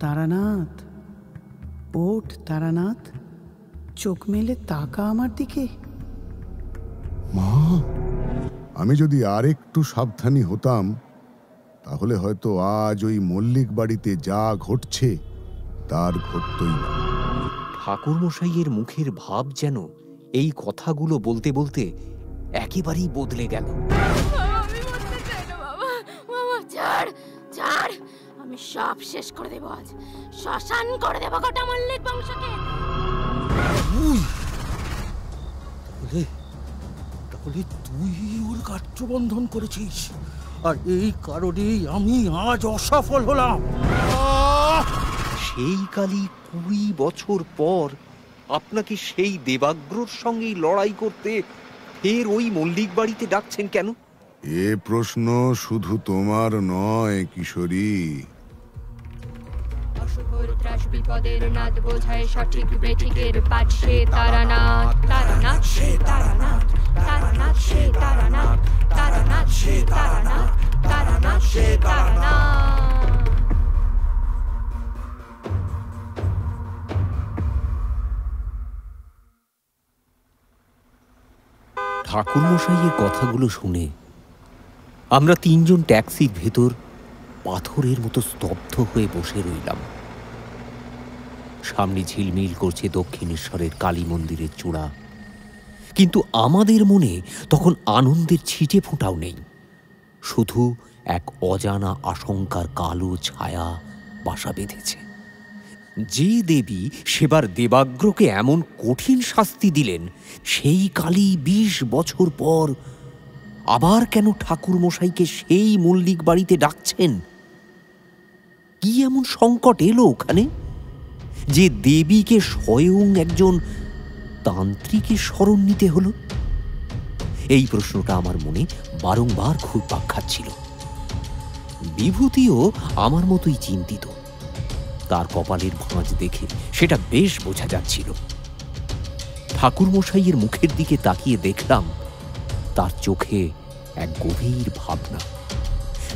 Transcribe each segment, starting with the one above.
তারানাথ, ওঠ তারানাথ, চোখ মেলে তাকা আমার দিকে। মা, আমি যদি আর একটু সাবধানী হতাম তাহলে হয়তো আজ ওই মল্লিক বাড়িতে যা ঘটছে তার ঘটতই না। ঠাকুরমশাইয়ের মুখের ভাব যেন এই কথাগুলো বলতে বলতে একেবারেই বদলে গেল। আমি সব শেষ করে দেব, আজ শ্মশান করে দেব গোটা মল্লিক বংশকে। তাহলে তুই ওর কার্যবন্ধন করেছিস, আর এই কারণেই আমি আজ অসফল হলাম। সেই কালই 20 বছর পর আপনাকে সেই দেবাগ্রর সঙ্গেই লড়াই করতে ফের ওই মল্লিক বাড়িতে ডাকছেন কেন? এ প্রশ্ন শুধু তোমার নয় কিশোরী। অশুভর ত্রাস বিপদের নাদ বোঝায় সঠিক বেঠিকের পাঠ সে তারানাথ, তারানাথ সে তারানাথ, তারানাথ সে তারানাথ, তারানাথ সে তারানাথ, তারানাথ সে তারানাথ। ঠাকুরমশাইয়ের কথাগুলো শুনে আমরা 3 জন ট্যাক্সির ভেতর পাথরের মতো স্তব্ধ হয়ে বসে রইলাম। সামনে ঝিলমিল করছে দক্ষিণেশ্বরের কালী মন্দিরের চূড়া, কিন্তু আমাদের মনে তখন আনন্দের ছিটে ফোঁটাও নেই। শুধু এক অজানা আশঙ্কার কালো ছায়া বাসা বেঁধেছে। যে দেবী সেবার দেবাগ্রকে এমন কঠিন শাস্তি দিলেন, সেই কালী 20 বছর পর আবার কেন ঠাকুরমশাইকে সেই মল্লিক বাড়িতে ডাকছেন? কি এমন সংকট এলো ওখানে যে দেবীকে স্বয়ং একজন তান্ত্রিকের শরণ নিতে হলো? এই প্রশ্নটা আমার মনে বারংবার ঘুরপাক খাচ্ছিল। বিভূতিও আমার মতোই চিন্তিত। তার কপালের ভাঁজ দেখে সেটা বেশ বোঝা যাচ্ছিল। ঠাকুরমশাইয়ের মুখের দিকে তাকিয়ে দেখলাম তার চোখে এক গভীর ভাবনা।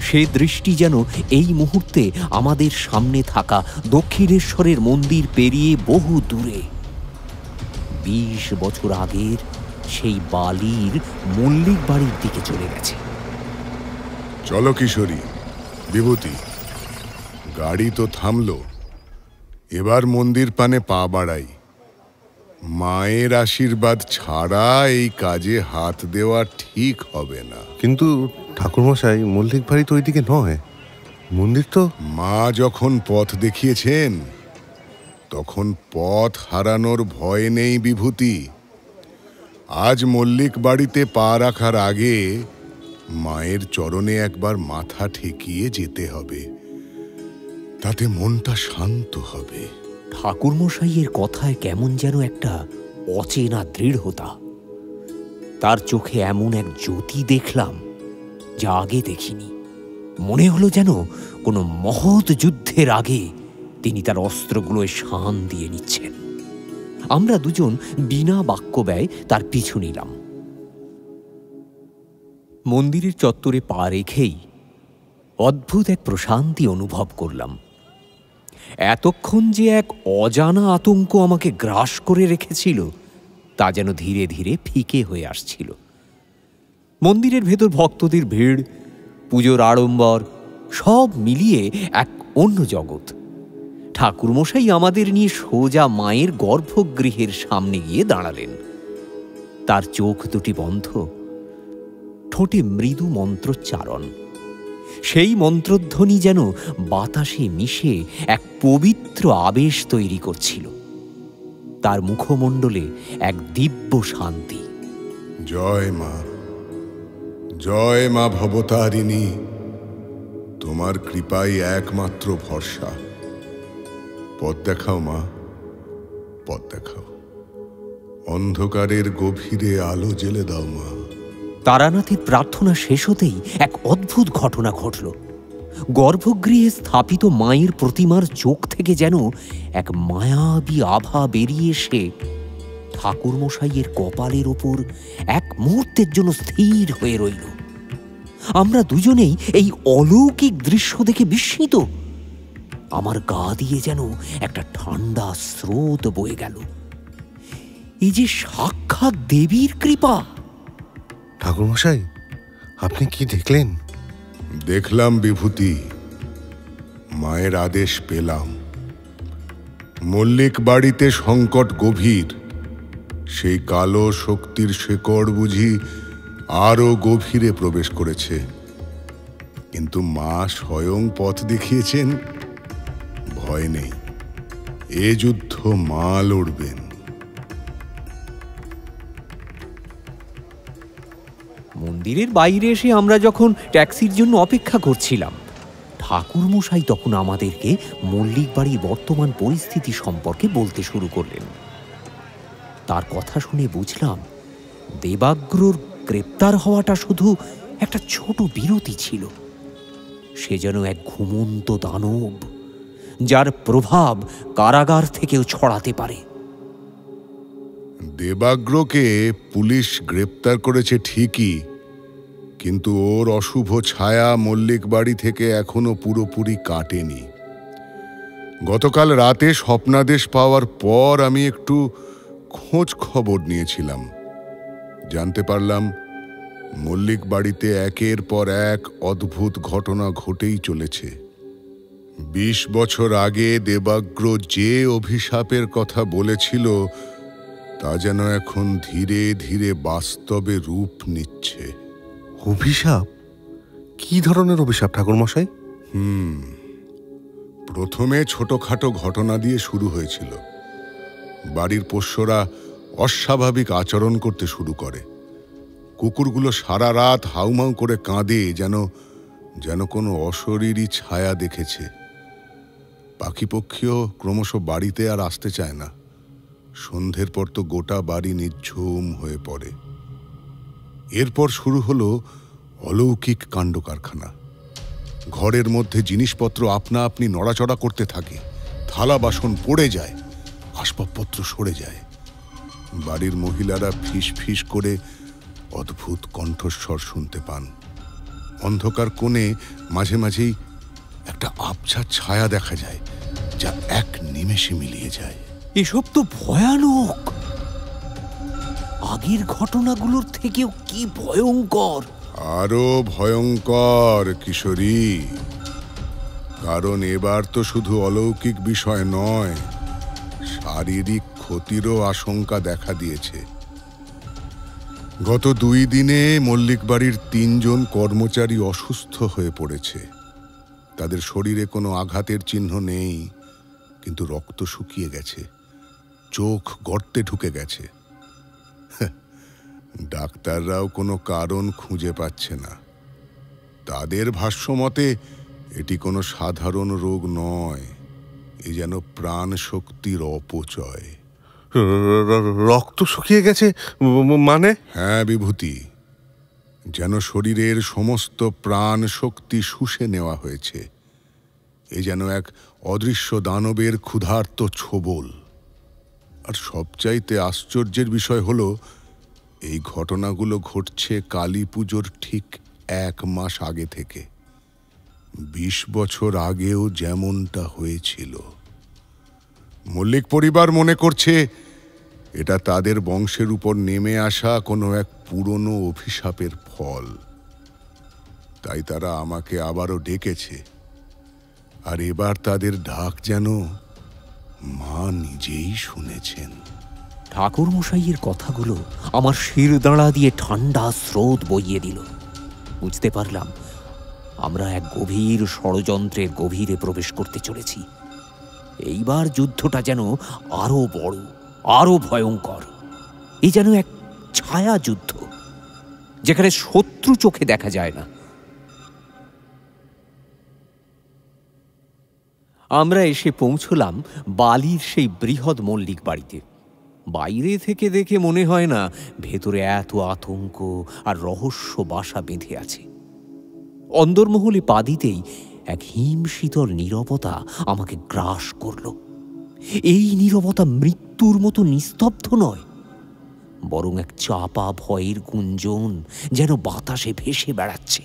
সে দৃষ্টি যেন এই মুহূর্তে আমাদের সামনে থাকা দক্ষিণেশ্বরের মন্দির পেরিয়ে বহু দূরে 20 বছর আগের সেই বালির মল্লিক বাড়ির দিকে চলে গেছে। চলো কিশোরী, বিভূতি, গাড়ি তো থামলো, এবার মন্দির পানে পা বাড়াই। মায়ের আশীর্বাদ ছাড়া এই কাজে হাত দেওয়া ঠিক হবে না। কিন্তু ঠাকুরমশাই, মল্লিক বাড়ি তো ওইদিকে নয়, মন্দির তো। মা যখন পথ দেখিয়েছেন তখন পথ হারানোর ভয় নেই বিভূতি। আজ মল্লিক বাড়িতে পা রাখার আগে মায়ের চরণে একবার মাথা ঠেকিয়ে যেতে হবে, তাতে মনটা শান্ত হবে। ঠাকুরমশাইয়ের কথায় কেমন যেন একটা অচেনা দৃঢ়তা। তার চোখে এমন এক জ্যোতি দেখলাম যা আগে দেখিনি। মনে হলো যেন কোনো মহৎ যুদ্ধের আগে তিনি তার অস্ত্রগুলোয় শান দিয়ে নিচ্ছেন। আমরা দুজন বিনা বাক্য ব্যয় তার পিছু নিলাম। মন্দিরের চত্বরে পা রেখেই অদ্ভুত এক প্রশান্তি অনুভব করলাম। এতক্ষণ যে এক অজানা আতঙ্ক আমাকে গ্রাস করে রেখেছিল তা যেন ধীরে ধীরে ফিকে হয়ে আসছিল। মন্দিরের ভেতর ভক্তদের ভিড়, পুজোর আড়ম্বর সব মিলিয়ে এক অন্য জগৎ। ঠাকুরমশাই আমাদের নিয়ে সোজা মায়ের গর্ভগৃহের সামনে গিয়ে দাঁড়ালেন। তার চোখ দুটি বন্ধ, ঠোঁটে মৃদু মন্ত্রোচ্চারণ। সেই মন্ত্রধ্বনি যেন বাতাসে মিশে এক পবিত্র আবেশ তৈরি করছিল। তার মুখমণ্ডলে এক দিব্য শান্তি। জয় মা, জয় মা ভবতারিণী, তোমার কৃপাই একমাত্র ভরসা। পথ দেখাও মা, পথ দেখাও। অন্ধকারের গভীরে আলো জ্বেলে দাও মা। তারানাথের প্রার্থনা শেষ হতেই এক অদ্ভুত ঘটনা ঘটল। গর্ভগৃহে স্থাপিত মায়ের প্রতিমার চোখ থেকে যেন এক মায়াবী আভা বেরিয়ে এসে ঠাকুরমশাইয়ের কপালের ওপর এক মুহূর্তের জন্য স্থির হয়ে রইল। আমরা দুজনেই এই অলৌকিক দৃশ্য দেখে বিস্মিত। আমার গা দিয়ে যেন একটা ঠান্ডা স্রোত বয়ে গেল। এই যে সাক্ষাৎ দেবীর কৃপা! ঠাকুরমশাই, আপনি কি দেখলেন? দেখলাম বিভূতি, মায়ের আদেশ পেলাম। মল্লিক বাড়িতে সংকট গভীর। সেই কালো শক্তির শেকড় বুঝি আরো গভীরে প্রবেশ করেছে। কিন্তু মা স্বয়ং পথ দেখিয়েছেন, ভয় নেই, এ যুদ্ধ মা লড়বেন। মন্দিরের বাইরে এসে আমরা যখন ট্যাক্সির জন্য অপেক্ষা করছিলাম, ঠাকুরমশাই তখন আমাদেরকে মল্লিক বাড়ির বর্তমান পরিস্থিতি সম্পর্কে বলতে শুরু করলেন। তার কথা শুনে বুঝলাম দেবাগ্রর গ্রেপ্তার হওয়াটা শুধু একটা ছোট বিরতি ছিল। সে যেন এক ঘুমন্ত দানব, যার প্রভাব কারাগার থেকেও ছড়াতে পারে। দেবাগ্রকে পুলিশ গ্রেপ্তার করেছে ঠিকই, কিন্তু ওর অশুভ ছায়া মল্লিক বাড়ি থেকে এখনো পুরোপুরি কাটেনি। গতকাল রাতে স্বপ্নাদেশ পাওয়ার পর আমি একটু খোঁজ খবর নিয়েছিলাম। জানতে পারলাম মল্লিক বাড়িতে একের পর এক অদ্ভুত ঘটনা ঘটেই চলেছে। 20 বছর আগে দেবাগ্র যে অভিশাপের কথা বলেছিল তা যেন এখন ধীরে ধীরে বাস্তবে রূপ নিচ্ছে। অভিশাপ? কি ধরনের অভিশাপ ঠাকুরমশাই? প্রথমে ছোটখাটো ঘটনা দিয়ে শুরু হয়েছিল। বাড়ির পোষ্যরা অস্বাভাবিক আচরণ করতে শুরু করে। কুকুরগুলো সারা রাত হাউমাউ করে কাঁদে, যেন কোনো অশরীরী ছায়া দেখেছে। পাখি পক্ষীও ক্রমশ বাড়িতে আর আসতে চায় না। সন্ধ্যের পর তো গোটা বাড়ি নিঝুম হয়ে পড়ে। এরপর শুরু হলো অলৌকিক কাণ্ড কারখানা। ঘরের মধ্যে জিনিসপত্র আপনা আপনি নড়াচড়া করতে থাকে, থালা বাসন পড়ে যায়, আসবাবপত্র সরে যায়। বাড়ির মহিলারা ফিস ফিস করে অদ্ভুত কণ্ঠস্বর শুনতে পান। অন্ধকার কোণে মাঝে মাঝেই একটা আবছা ছায়া দেখা যায়, যা এক নিমেষে মিলিয়ে যায়। এসব তো ভয়ানক! আগের ঘটনাগুলোর থেকেও কি ভয়ঙ্কর! আরো ভয়ঙ্কর কিশোরী, কারণ এবার তো শুধু অলৌকিক বিষয় নয়, শারীরিক ক্ষতিরও আশঙ্কা দেখা দিয়েছে। গত 2 দিনে মল্লিক বাড়ির 3 জন কর্মচারী অসুস্থ হয়ে পড়েছে। তাদের শরীরে কোনো আঘাতের চিহ্ন নেই, কিন্তু রক্ত শুকিয়ে গেছে, চোখ গর্তে ঢুকে গেছে। ডাক্তাররাও কোনো কারণ খুঁজে পাচ্ছে না। তাদের ভাষ্যমতে এটি কোনো সাধারণ রোগ নয়, এ যেন প্রাণ শক্তির অপচয়। রক্ত শুকিয়ে গেছে মানে? হ্যাঁ বিভূতি, যেন শরীরের সমস্ত প্রাণ শক্তি শুষে নেওয়া হয়েছে। এ যেন এক অদৃশ্য দানবের ক্ষুধার্ত ছোবল। আর সবচাইতে আশ্চর্যের বিষয় হলো, এই ঘটনাগুলো ঘটছে কালী পুজোর ঠিক 1 মাস আগে থেকে। 20 বছর আগেও যেমনটা হয়েছিল। মল্লিক পরিবার মনে করছে এটা তাদের বংশের উপর নেমে আসা কোনো এক পুরনো অভিশাপের ফল। তাই তারা আমাকে আবারও ডেকেছে। আর এবার তাদের ডাক যেন মা নিজেই শুনেছেন। ঠাকুরমশাইয়ের কথাগুলো আমার শির দাঁড়া দিয়ে ঠান্ডা স্রোত বইয়ে দিল। বুঝতে পারলাম আমরা এক গভীর ষড়যন্ত্রের গভীরে প্রবেশ করতে চলেছি। এইবার যুদ্ধটা যেন আরো বড়, আরো ভয়ঙ্কর। এই যেন এক ছায়া যুদ্ধ, যেখানে শত্রু চোখে দেখা যায় না। আমরা এসে পৌঁছলাম বালির সেই বৃহৎ মল্লিক বাড়িতে। বাইরে থেকে দেখে মনে হয় না ভেতরে এত আতঙ্ক আর রহস্য বাসা বেঁধে আছে। অন্দরমহলে পা দিতেই এক হিমশীতল নীরবতা আমাকে গ্রাস করল। এই নীরবতা মৃত্যুর মতো নিস্তব্ধ নয়, বরং এক চাপা ভয়ের গুঞ্জন যেন বাতাসে ভেসে বেড়াচ্ছে।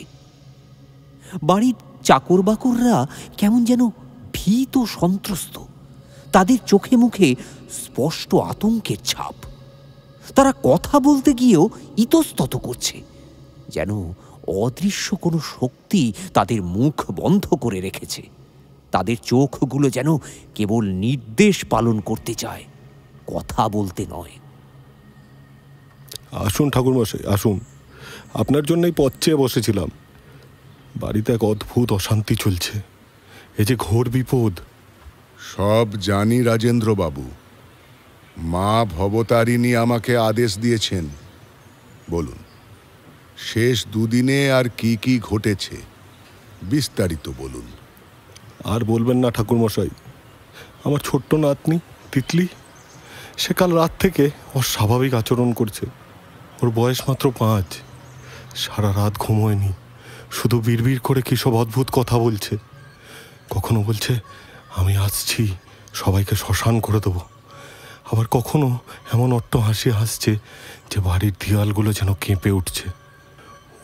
বাড়ির চাকর বাকররা কেমন যেন ভীত সন্ত্রস্ত, তাদের চোখে মুখে স্পষ্ট আতঙ্কের ছাপ। তারা কথা বলতে গিয়েও ইতস্তত করছে, যেন অদৃশ্য কোনো শক্তি তাদের মুখ বন্ধ করে রেখেছে। তাদের চোখগুলো যেন কেবল নির্দেশ পালন করতে চায়, কথা বলতে নয়। আসুন ঠাকুরমশাই, আসুন। আপনার জন্যই পথ চেয়ে বসেছিলাম। বাড়িতে এক অদ্ভুত অশান্তি চলছে, এ যে ঘোর বিপদ। সব জানি রাজেন্দ্র বাবু, মা ভবতারিণী আমাকে আদেশ দিয়েছেন। বলুন, শেষ দুদিনে আর কি কি ঘটেছে বিস্তারিত বলুন। আর বলবেন না ঠাকুরমশাই, আমার ছোট্ট নাতনি তিতলি, সে কাল রাত থেকে অস্বাভাবিক আচরণ করছে। ওর বয়স মাত্র 5। সারা রাত ঘুমোয়নি, শুধু বিড়বিড় করে কী সব অদ্ভুত কথা বলছে। কখনো বলছে আমি আসছি, সবাইকে শ্মশান করে দেবো। আবার কখনো এমন অট্ট হাসি হাসছে যে বাড়ির দেয়ালগুলো যেন কেঁপে উঠছে।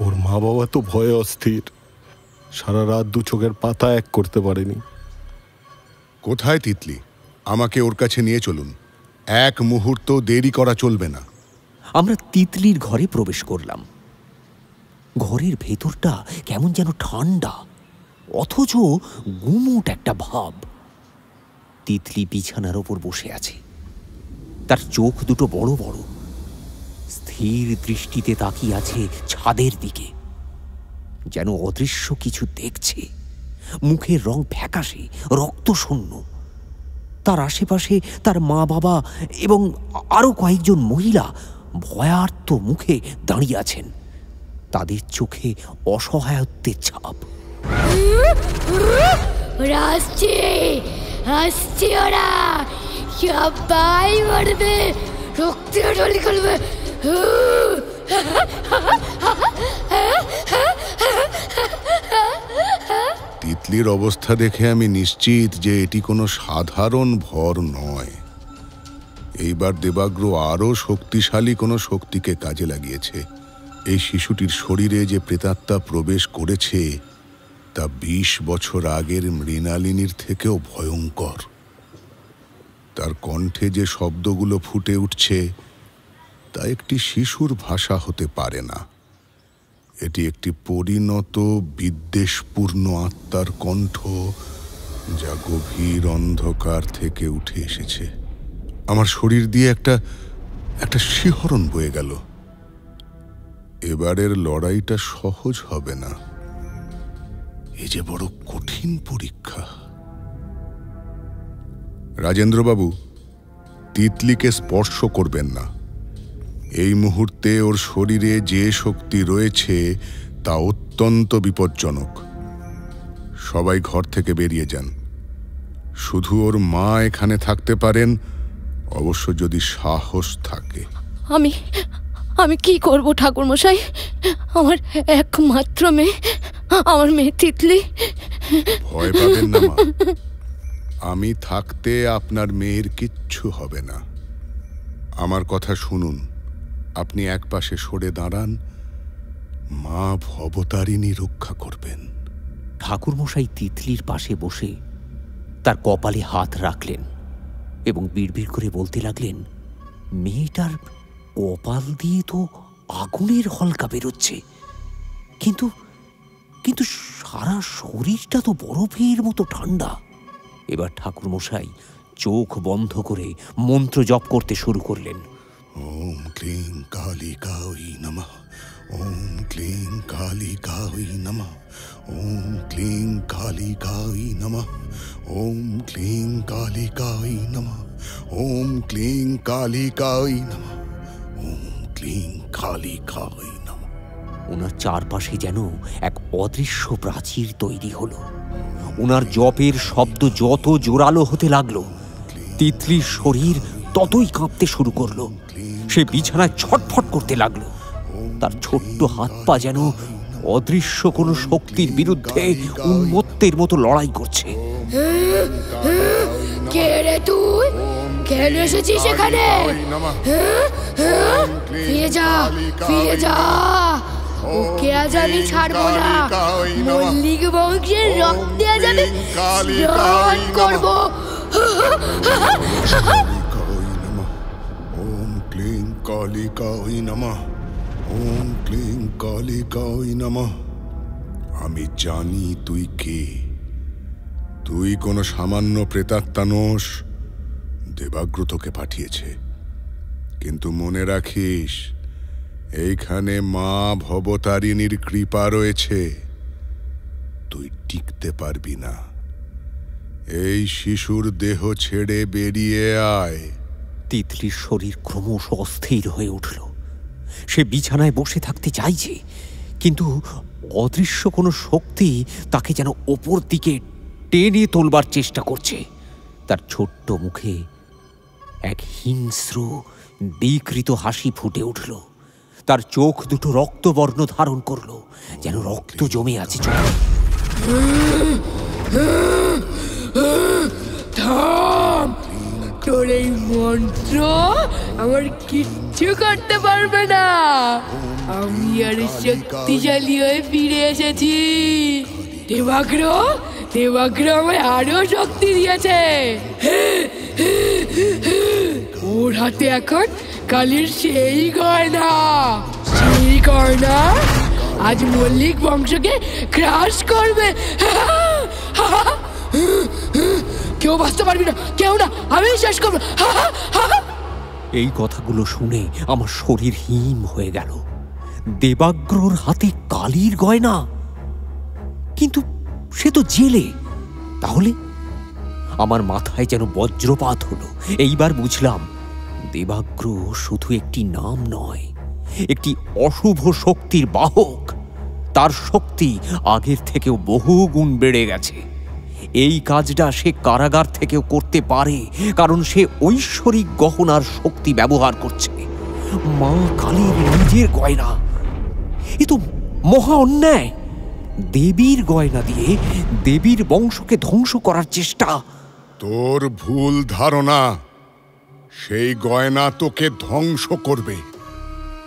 ওর মা বাবা তো ভয়ে অস্থির, সারা রাত 2 চোখের পাতা এক করতে পারেনি। কোথায় তিতলি? আমাকে ওর কাছে নিয়ে চলুন, এক মুহূর্ত দেরি করা চলবে না। আমরা তিতলির ঘরে প্রবেশ করলাম। ঘরের ভেতরটা কেমন যেন ঠান্ডা, অথচ গুমোট একটা ভাব। তিতলি বিছানার ওপর বসে আছে, তার চোখ দুটো বড় বড়, স্থির দৃষ্টিতে তাকিয়ে আছে ছাদের দিকে, যেন অদৃশ্য কিছু দেখছে। মুখের রং ফ্যাকাশে, রক্তশূন্য। তার আশেপাশে তার মা বাবা এবং আরো কয়েকজন মহিলা ভয়ার্ত মুখে দাঁড়িয়ে আছেন, তাদের চোখে অসহায়ত্বের ছাপ। ওরা আসছে, আসছে, ওরা সবাই মরবে, রক্তে ঢলে করবে। তিতলির অবস্থা দেখে আমি নিশ্চিত যে এটি কোনো সাধারণ ভর নয়। এইবার দেবাগ্র আরও শক্তিশালী কোনো শক্তিকে কাজে লাগিয়েছে। এই শিশুটির শরীরে যে প্রেতাত্মা প্রবেশ করেছে তা 20 বছর আগের মৃণালিনীর থেকেও ভয়ঙ্কর। তার কণ্ঠে যে শব্দগুলো ফুটে উঠছে তা একটি শিশুর ভাষা হতে পারে না। এটি একটি পরিণত বিদ্বেষপূর্ণ আত্মার কণ্ঠ, যা গভীর অন্ধকার থেকে উঠে এসেছে। আমার শরীর দিয়ে একটা শিহরণ বয়ে গেল। এবারের লড়াইটা সহজ হবে না, এ যে বড় কঠিন পরীক্ষা। রাজেন্দ্রবাবু, তিতলিকে স্পর্শ করবেন না। এই মুহূর্তে ওর শরীরে যে শক্তি রয়েছে তা অত্যন্ত বিপজ্জনক। সবাই ঘর থেকে বেরিয়ে যান। শুধু ওর মা এখানে থাকতে পারেন, অবশ্য যদি সাহস থাকে। আমি কি করব ঠাকুরমশাই? আমার একমাত্র মেয়ে, আমার মেয়ে তিতলি। ভয় পাবেন না মা, আমি থাকতে আপনার মেয়ের কিচ্ছু হবে না। আমার কথা শুনুন, আপনি একপাশে সরে দাঁড়ান, মা ভবতারিণী রক্ষা করবেন। ঠাকুরমশাই তিতলির পাশে বসে তার কপালে হাত রাখলেন এবং বিড়বিড় করে বলতে লাগলেন, মেয়েটার কপাল দিয়ে তো আগুনের হলকা বেরোচ্ছে, কিন্তু কিন্তু সারা শরীরটা তো বরফের মতো ঠান্ডা। এবার ঠাকুরমশাই চোখ বন্ধ করে মন্ত্র জপ করতে শুরু করলেন। ওম ক্লিং কালিকাই নমঃ, ওম ক্লিং কালিকাই নমঃ, ওম ক্লিং কালিকাই নমঃ, ওম ক্লিং কালিকাই নমঃ, ওম ক্লিং কালিকাই নমঃ, ওম ক্লিং কালিকাই নমঃ। ওনার চারপাশে যেন এক অদৃশ্য প্রাচীর তৈরি হলো। ওনার জপের শব্দ যত জোরালো হতে লাগলো, তিতলির শরীর ততই কাঁপতে শুরু করলো। সে বিছানায় ছটফট করতে লাগলো। তার ছোট্ট হাত পা যেন অদৃশ্য কোনো শক্তির বিরুদ্ধে উন্মত্তের মতো লড়াই করছে। কে রে তুই? কেন এসেছিস এখানে? ফিরে যা, ফিরে যা। ওকে আজ আমি ছাড়বো না। মল্লিক বংশের রক্তে আজ আমি স্নান করবো। ওম ক্লিং কালিকায় নমঃ, ওম ক্লিং কালিকায় নমঃ। আমি জানি তুই কে। তুই কোনো সামান্য প্রেতাত্মা নোস। দেবাগ্র তোকে পাঠিয়েছে, কিন্তু মনে রাখিস এইখানে মা ভবতারিণীর কৃপা রয়েছে। তুই টিকতে পারবি না। এই শিশুর দেহ ছেড়ে বেরিয়ে আয়। তিতলির শরীর ক্রমশ অস্থির হয়ে উঠল। সে বিছানায় বসে থাকতে চাইছে, কিন্তু অদৃশ্য কোনো শক্তি তাকে যেন ওপর দিকে টেনে তোলবার চেষ্টা করছে। তার ছোট্ট মুখে এক হিংস্র বিকৃত হাসি ফুটে উঠল। তার চোখ দুটো রক্তবর্ণ ধারণ করল, যেন রক্ত জমে আছে চোখে। থাম, তোর এই মন্ত্র আমার কিচ্ছু করতে পারবে না। আমি আর শক্তিশালী হয়ে ফিরে এসেছি। দেবাগ্র আমায় আরো শক্তি দিয়েছে। ওর হাতে এখন কালীর সেই গয়না আজ মল্লিক বংশকে ক্রাশ করবে। কেউ বাঁচতে পারবি না, কেউ না, আমি শেষ করবো। এই কথাগুলো শুনে আমার শরীর হিম হয়ে গেল। দেবাগ্রর হাতে কালীর গয়না, কিন্তু সে তো জেলে। তাহলে আমার মাথায় যেন বজ্রপাত হলো। এইবার বুঝলাম, দেবাগ্র শুধু একটি নাম নয়, একটি অশুভ শক্তির বাহক। তার শক্তি আগের থেকেও বহু গুণ বেড়ে গেছে। এই কাজটা সে কারাগার থেকেও করতে পারে, কারণ সে ঐশ্বরিক গহনার শক্তি ব্যবহার করছে। মা কালীর নিজের গয়না, এ তো মহা অন্যায়। দেবীর গয়না দিয়ে দেবীর বংশকে ধ্বংস করার চেষ্টা। তোর ভুল ধারণা। সেই গয়না তোকে ধ্বংস করবে।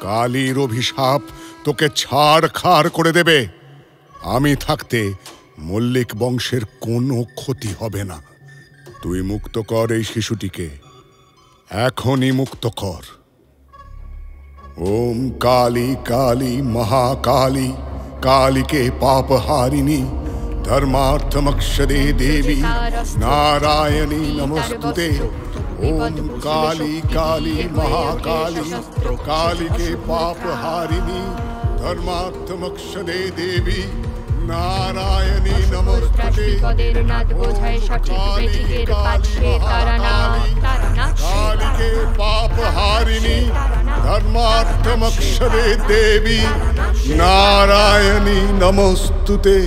কালীর অভিশাপ তোকে ছাড়খাড় করে দেবে। আমি থাকতে মল্লিক বংশের কোনো ক্ষতি হবে না। তুই মুক্ত কর এই শিশুটিকে, এখনই মুক্ত কর। ওম কালী কালী মহাকালী, কালীকে পাপহারিণী, ধর্মার্থমক্ষরে দেবী, নারায়ণী নমস্তুতে। ओम काली काली महाकाली, कालिके पापहारिणी, धर्मार्थमक्षदे देवी, नारायणी नमस्ते। कालिके पापहारिणी, धर्मार्थमक्षदे देवी, नारायणी नमस्ते।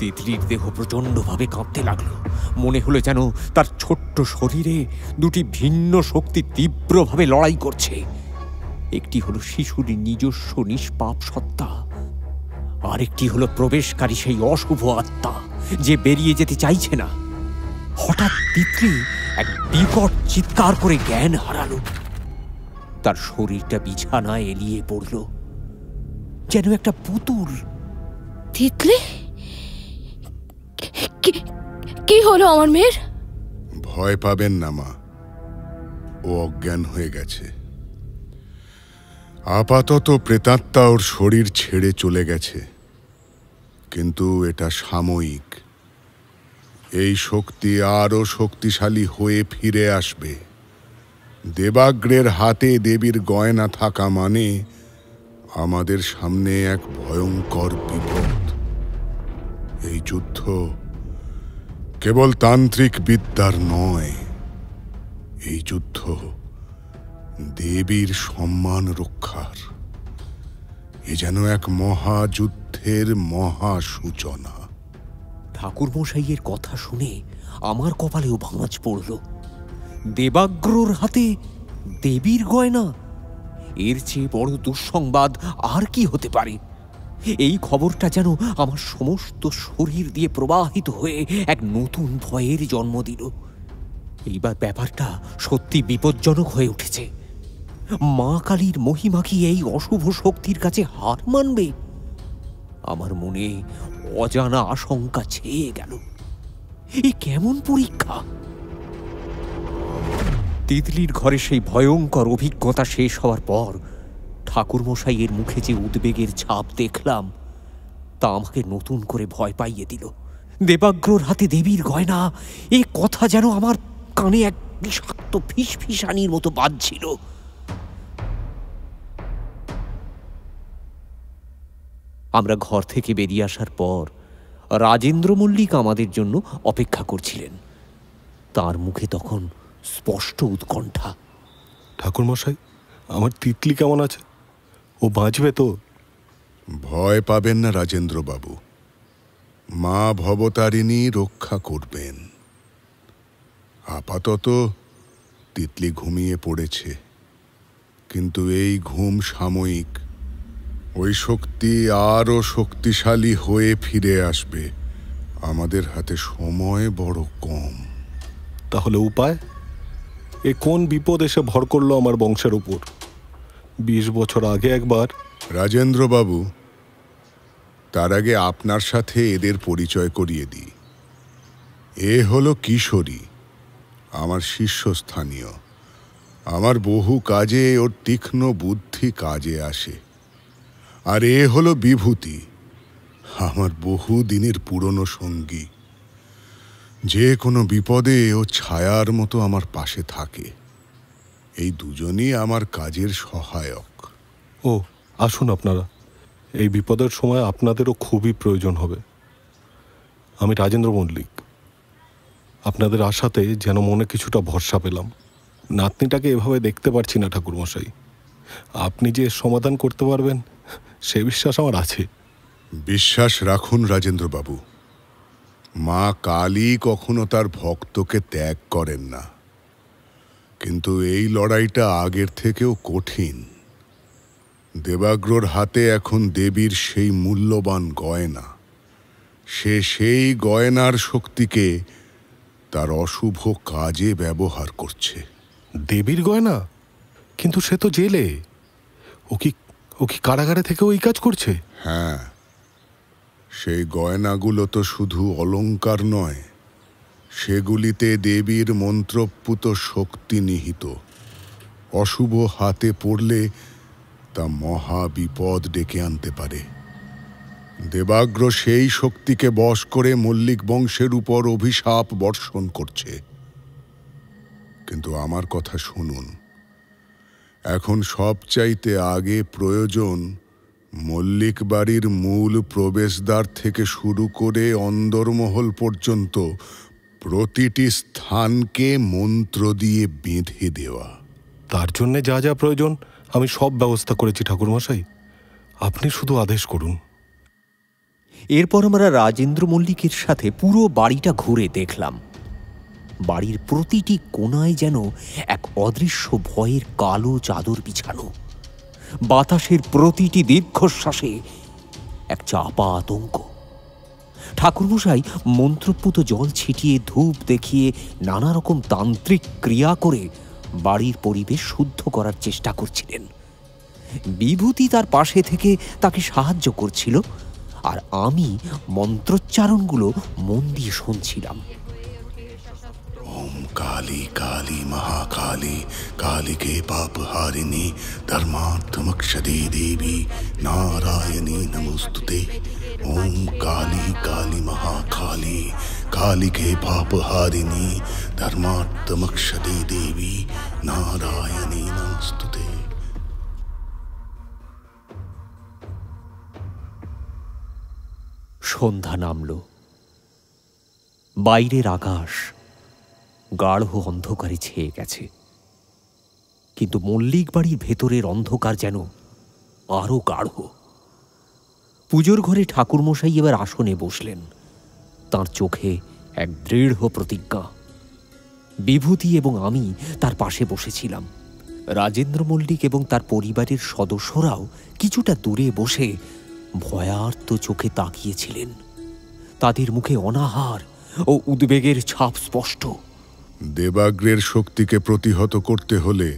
তিতলির দেহ প্রচণ্ডভাবে কাঁপতে লাগলো। মনে হলো যেন তার ছোট্ট শরীরে দুটি ভিন্ন শক্তি তীব্রভাবে লড়াই করছে। একটি হলো শিশুর নিজস্ব নিষ্পাপ সত্তা, আরেকটি হলো প্রবেশকারী সেই অশুভ আত্মা যে বেরিয়ে যেতে চাইছে না। হঠাৎ তিতলি এক বিকট চিৎকার করে জ্ঞান হারালো। তার শরীরটা বিছানায় এলিয়ে পড়ল, যেন একটা পুতুল। তিতলি, কি হলো আমার মেয়ের? ভয় পাবেন না মা, ও অজ্ঞান হয়ে গেছে। আপাতত প্রেতাত্মা ওর শরীর ছেড়ে চলে গেছে, কিন্তু এটা সাময়িক। এই শক্তি আরো শক্তিশালী হয়ে ফিরে আসবে। দেবাগ্রের হাতে দেবীর গয়না থাকা মানে আমাদের সামনে এক ভয়ঙ্কর বিপদ। এই যুদ্ধ কেবল তান্ত্রিক বিদ্যার নয়, এই যুদ্ধ দেবীর সম্মান রক্ষার। এ যেন এক মহাযুদ্ধের মহা সূচনা। ঠাকুরমশাইয়ের কথা শুনে আমার কপালেও ভাঁজ পড়ল। দেবাগ্রর হাতে দেবীর গয়না, এর চেয়ে বড় দুঃসংবাদ আর কি হতে পারে? এই খবরটা যেন আমার সমস্ত শরীর দিয়ে প্রবাহিত হয়ে এক নতুন ভয়ের জন্ম দিল। এইবার ব্যাপারটা সত্যি বিপজ্জনক হয়ে উঠেছে। মা কালীর মহিমা কি এই অশুভ শক্তির কাছে হার মানবে? আমার মনে অজানা আশঙ্কা ছেয়ে গেল। এ কেমন পরীক্ষা? তিতলির ঘরে সেই ভয়ঙ্কর অভিজ্ঞতা শেষ হওয়ার পর ঠাকুরমশাইয়ের মুখে যে উদ্বেগের ছাপ দেখলাম তা আমাকে নতুন করে ভয় পাইয়ে দিল। দেবাগ্রর হাতে দেবীর গয়না, এ কথা যেন আমার কানে এক বিষাক্ত ফিসফিসানির মতো বাজছিল। আমরা ঘর থেকে বেরিয়ে আসার পর রাজেন্দ্র মল্লিক আমাদের জন্য অপেক্ষা করছিলেন। তার মুখে তখন স্পষ্ট উৎকণ্ঠা। ঠাকুরমশাই, আমার তিতলি কেমন আছে? ও বাঁচবে তো? ভয় পাবেন না রাজেন্দ্রবাবু, মা ভবতারিণী রক্ষা করবেন। আপাতত তিতলি ঘুমিয়ে পড়েছে, কিন্তু এই ঘুম সাময়িক। ওই শক্তি আরও শক্তিশালী হয়ে ফিরে আসবে। আমাদের হাতে সময় বড় কম। তাহলে উপায়? এ কোন বিপদ এসে ভর করলো আমার বংশের উপর? 20 বছর আগে একবার। রাজেন্দ্রবাবু, তার আগে আপনার সাথে এদের পরিচয় করিয়ে দিই। এ হলো কিশোরী, আমার শীর্ষস্থানীয়। আমার বহু কাজে ওর তীক্ষ্ণ বুদ্ধি কাজে আসে। আর এ হলো বিভূতি, আমার বহু দিনের পুরনো সঙ্গী। যে কোনো বিপদে ও ছায়ার মতো আমার পাশে থাকে। এই দুজনই আমার কাজের সহায়ক। ও, আসুন আপনারা। এই বিপদের সময় আপনাদেরও খুবই প্রয়োজন হবে। আমি রাজেন্দ্র মল্লিক। আপনাদের আশাতে যেন মনে কিছুটা ভরসা পেলাম। নাতনিটাকে এভাবে দেখতে পারছি না ঠাকুরমশাই। আপনি যে সমাধান করতে পারবেন সে বিশ্বাস আমার আছে। বিশ্বাস রাখুন রাজেন্দ্রবাবু, মা কালী কখনো তার ভক্তকে ত্যাগ করেন না। কিন্তু এই লড়াইটা আগের থেকেও কঠিন। দেবাগ্রর হাতে এখন দেবীর সেই মূল্যবান গয়না। সে সেই গয়নার শক্তিকে তার অশুভ কাজে ব্যবহার করছে। দেবীর গয়না? কিন্তু সে তো জেলে। ও কি কারাগারে থেকে ওই কাজ করছে? হ্যাঁ, সেই গয়নাগুলো তো শুধু অলংকার নয়, সেগুলিতে দেবীর মন্ত্রপুত শক্তি নিহিত। অশুভ হাতে পড়লে তা মহা বিপদ ডেকে আনতে পারে। দেবাগ্র সেই শক্তিকে বশ করে মল্লিক বংশের উপর অভিশাপ বর্ষণ করছে। কিন্তু আমার কথা শুনুন, এখন সবচাইতে আগে প্রয়োজন মল্লিক বাড়ির মূল প্রবেশদ্বার থেকে শুরু করে অন্দরমহল পর্যন্ত প্রতিটি স্থানকে মন্ত্র দিয়ে বেঁধে দেওয়া। তার জন্যে যা যা প্রয়োজন আমি সব ব্যবস্থা করেছি ঠাকুরমশাই। আপনি শুধু আদেশ করুন। এরপর আমরা রাজেন্দ্র মল্লিকের সাথে পুরো বাড়িটা ঘুরে দেখলাম। বাড়ির প্রতিটি কোণায় যেন এক অদৃশ্য ভয়ের কালো চাদর বিছানো। বাতাসের প্রতিটি দীর্ঘশ্বাসে এক চাপা আতঙ্ক। ঠাকুরমশাই মন্ত্রপুত জল ছিটিয়ে, ধূপ দেখিয়ে, নানা রকম তান্ত্রিক ক্রিয়া করে বাড়ির পরিবেশ শুদ্ধ করার চেষ্টা করছিলেন। বিভূতি তার পাশে থেকে তাকে সাহায্য করছিল, আর আমি মন্ত্রোচ্চারণগুলো মন দিয়ে শুনছিলাম। ওম কালী কালী মহাকালী কালীকে পাপহারিণী ধর্মার্থমক্ষদে দেবী নারায়ণী নমস্তুতে। ওম কালী কালী মহাকালী কালীকে পাপহারিণী ধর্মার্থমক্ষদে দেবী নারায়ণী নমস্তুতে। সন্ধ্যা নামল। বাইরের আকাশ গাঢ় অন্ধকারে ছেয়ে গেছে, কিন্তু মল্লিক বাড়ির ভেতরের অন্ধকার যেন আরো গাঢ়। পুজোর ঘরে ঠাকুরমশাই এবার আসনে বসলেন। তাঁর চোখে এক দৃঢ় প্রতিজ্ঞা। বিভূতি এবং আমি তার পাশে বসেছিলাম। রাজেন্দ্র মল্লিক এবং তার পরিবারের সদস্যরাও কিছুটা দূরে বসে ভয়ার্ত চোখে তাকিয়েছিলেন। তাদের মুখে অনাহার ও উদ্বেগের ছাপ স্পষ্ট। দেবাগ্রের শক্তিকে প্রতিহত করতে হলে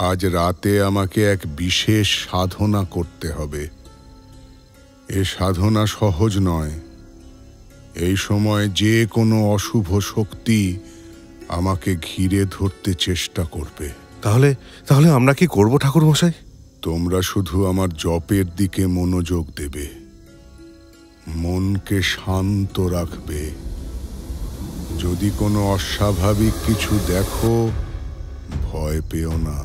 আজ রাতে আমাকে এক বিশেষ সাধনা করতে হবে। এ সাধনা সহজ নয়। এই সময় যে কোনো অশুভ শক্তি আমাকে ঘিরে ধরতে চেষ্টা করবে। তাহলে আমরা কি করব ঠাকুর মশাই? তোমরা শুধু আমার জপের দিকে মনোযোগ দেবে, মনকে শান্ত রাখবে। যদি কোনো অস্বাভাবিক কিছু দেখো, ভয় পেও না।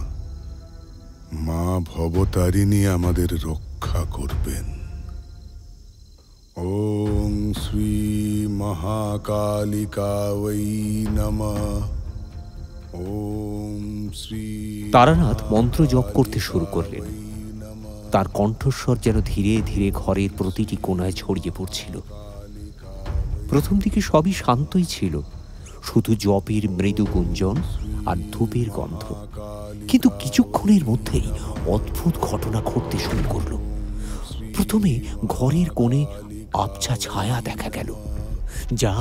মা ভবতারিণী আমাদের রক্ষা করবেন। ওং শ্রী মহাকালিকাবৈ নমঃ। ওং শ্রী তারানাথ মন্ত্র জপ করতে শুরু করলেন। তার কণ্ঠস্বর যেন ধীরে ধীরে ঘরের প্রতিটি কোণায় ছড়িয়ে পড়ছিল। প্রথম দিকে সবই শান্তই ছিল, শুধু জপের মৃদু গুঞ্জন আর ধূপের গন্ধ। কিন্তু কিছুক্ষণের মধ্যেই অদ্ভুত ঘটনা ঘটতে শুরু করলো। প্রথমে ঘরের কোণে আবছা ছায়া দেখা গেল, যা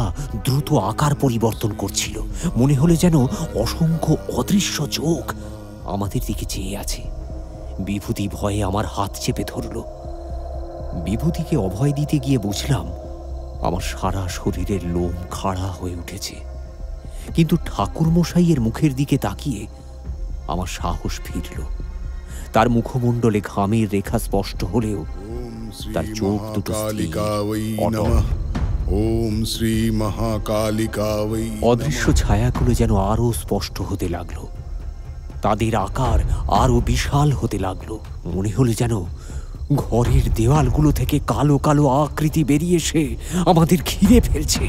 দ্রুত আকার পরিবর্তন করছিল। মনে হলো যেন অসংখ্য অদৃশ্য চোখ আমাদের দিকে চেয়ে আছে। বিভূতি ভয়ে আমার হাত চেপে ধরল। বিভূতিকে অভয় দিতে গিয়ে বুঝলাম আমার সারা শরীরের লোম খাড়া হয়ে উঠেছে। কিন্তু ঠাকুরমশাইয়ের মুখের দিকে তাকিয়ে আমার সাহস ফিরল। তার মুখমণ্ডলে ঘামের রেখা স্পষ্ট হলেও তার চোখ দুটো অদৃশ্য ছায়াগুলো যেন আরো স্পষ্ট হতে লাগলো। তাদের আকার আরো বিশাল হতে লাগলো। মনে হলো যেন ঘরের দেওয়ালগুলো থেকে কালো কালো আকৃতি বেরিয়ে এসে আমাদের ঘিরে ফেলছে।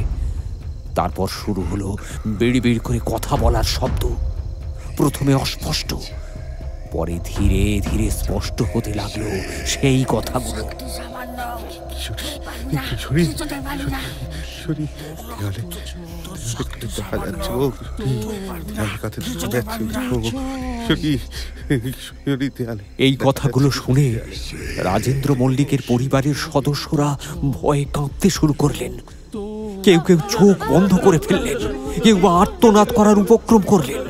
তারপর শুরু হলো বেড়ি বেড়ি করে কথা বলার শব্দ। প্রথমে অস্পষ্ট, পরে ধীরে ধীরে স্পষ্ট হতে লাগলো সেই কথাগুলো। এই কথাগুলো শুনে রাজেন্দ্র মল্লিকের পরিবারের সদস্যরা ভয়ে কাঁপতে শুরু করলেন। কেউ কেউ চোখ বন্ধ করে ফেললেন, কেউ বা আর্তনাদ করার উপক্রম করলেন।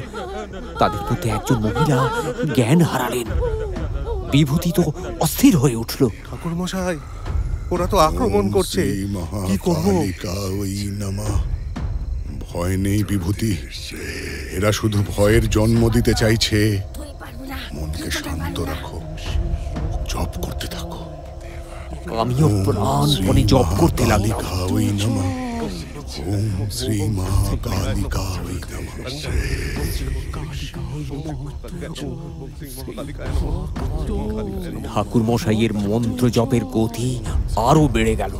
তাদের মধ্যে একজন মহিলা জ্ঞান হারালেন। বিভূতি তো অস্থির হয়ে উঠল। ঠাকুর মশাই, ওরা তো আক্রমণ করছে, কি করব? ভয় নেই বিভূতি, এরা শুধু ভয়ের জন্ম দিতে চাইছে। মনকে শান্ত রাখো, জপ করতে থাকো। আমিও প্রাণপণে জপ করতে লাগলাম। ওম শ্রী মহাকালিকায় নমঃ। ঠাকুর মশাইয়ের মন্ত্র জপের গতি আরো বেড়ে গেল।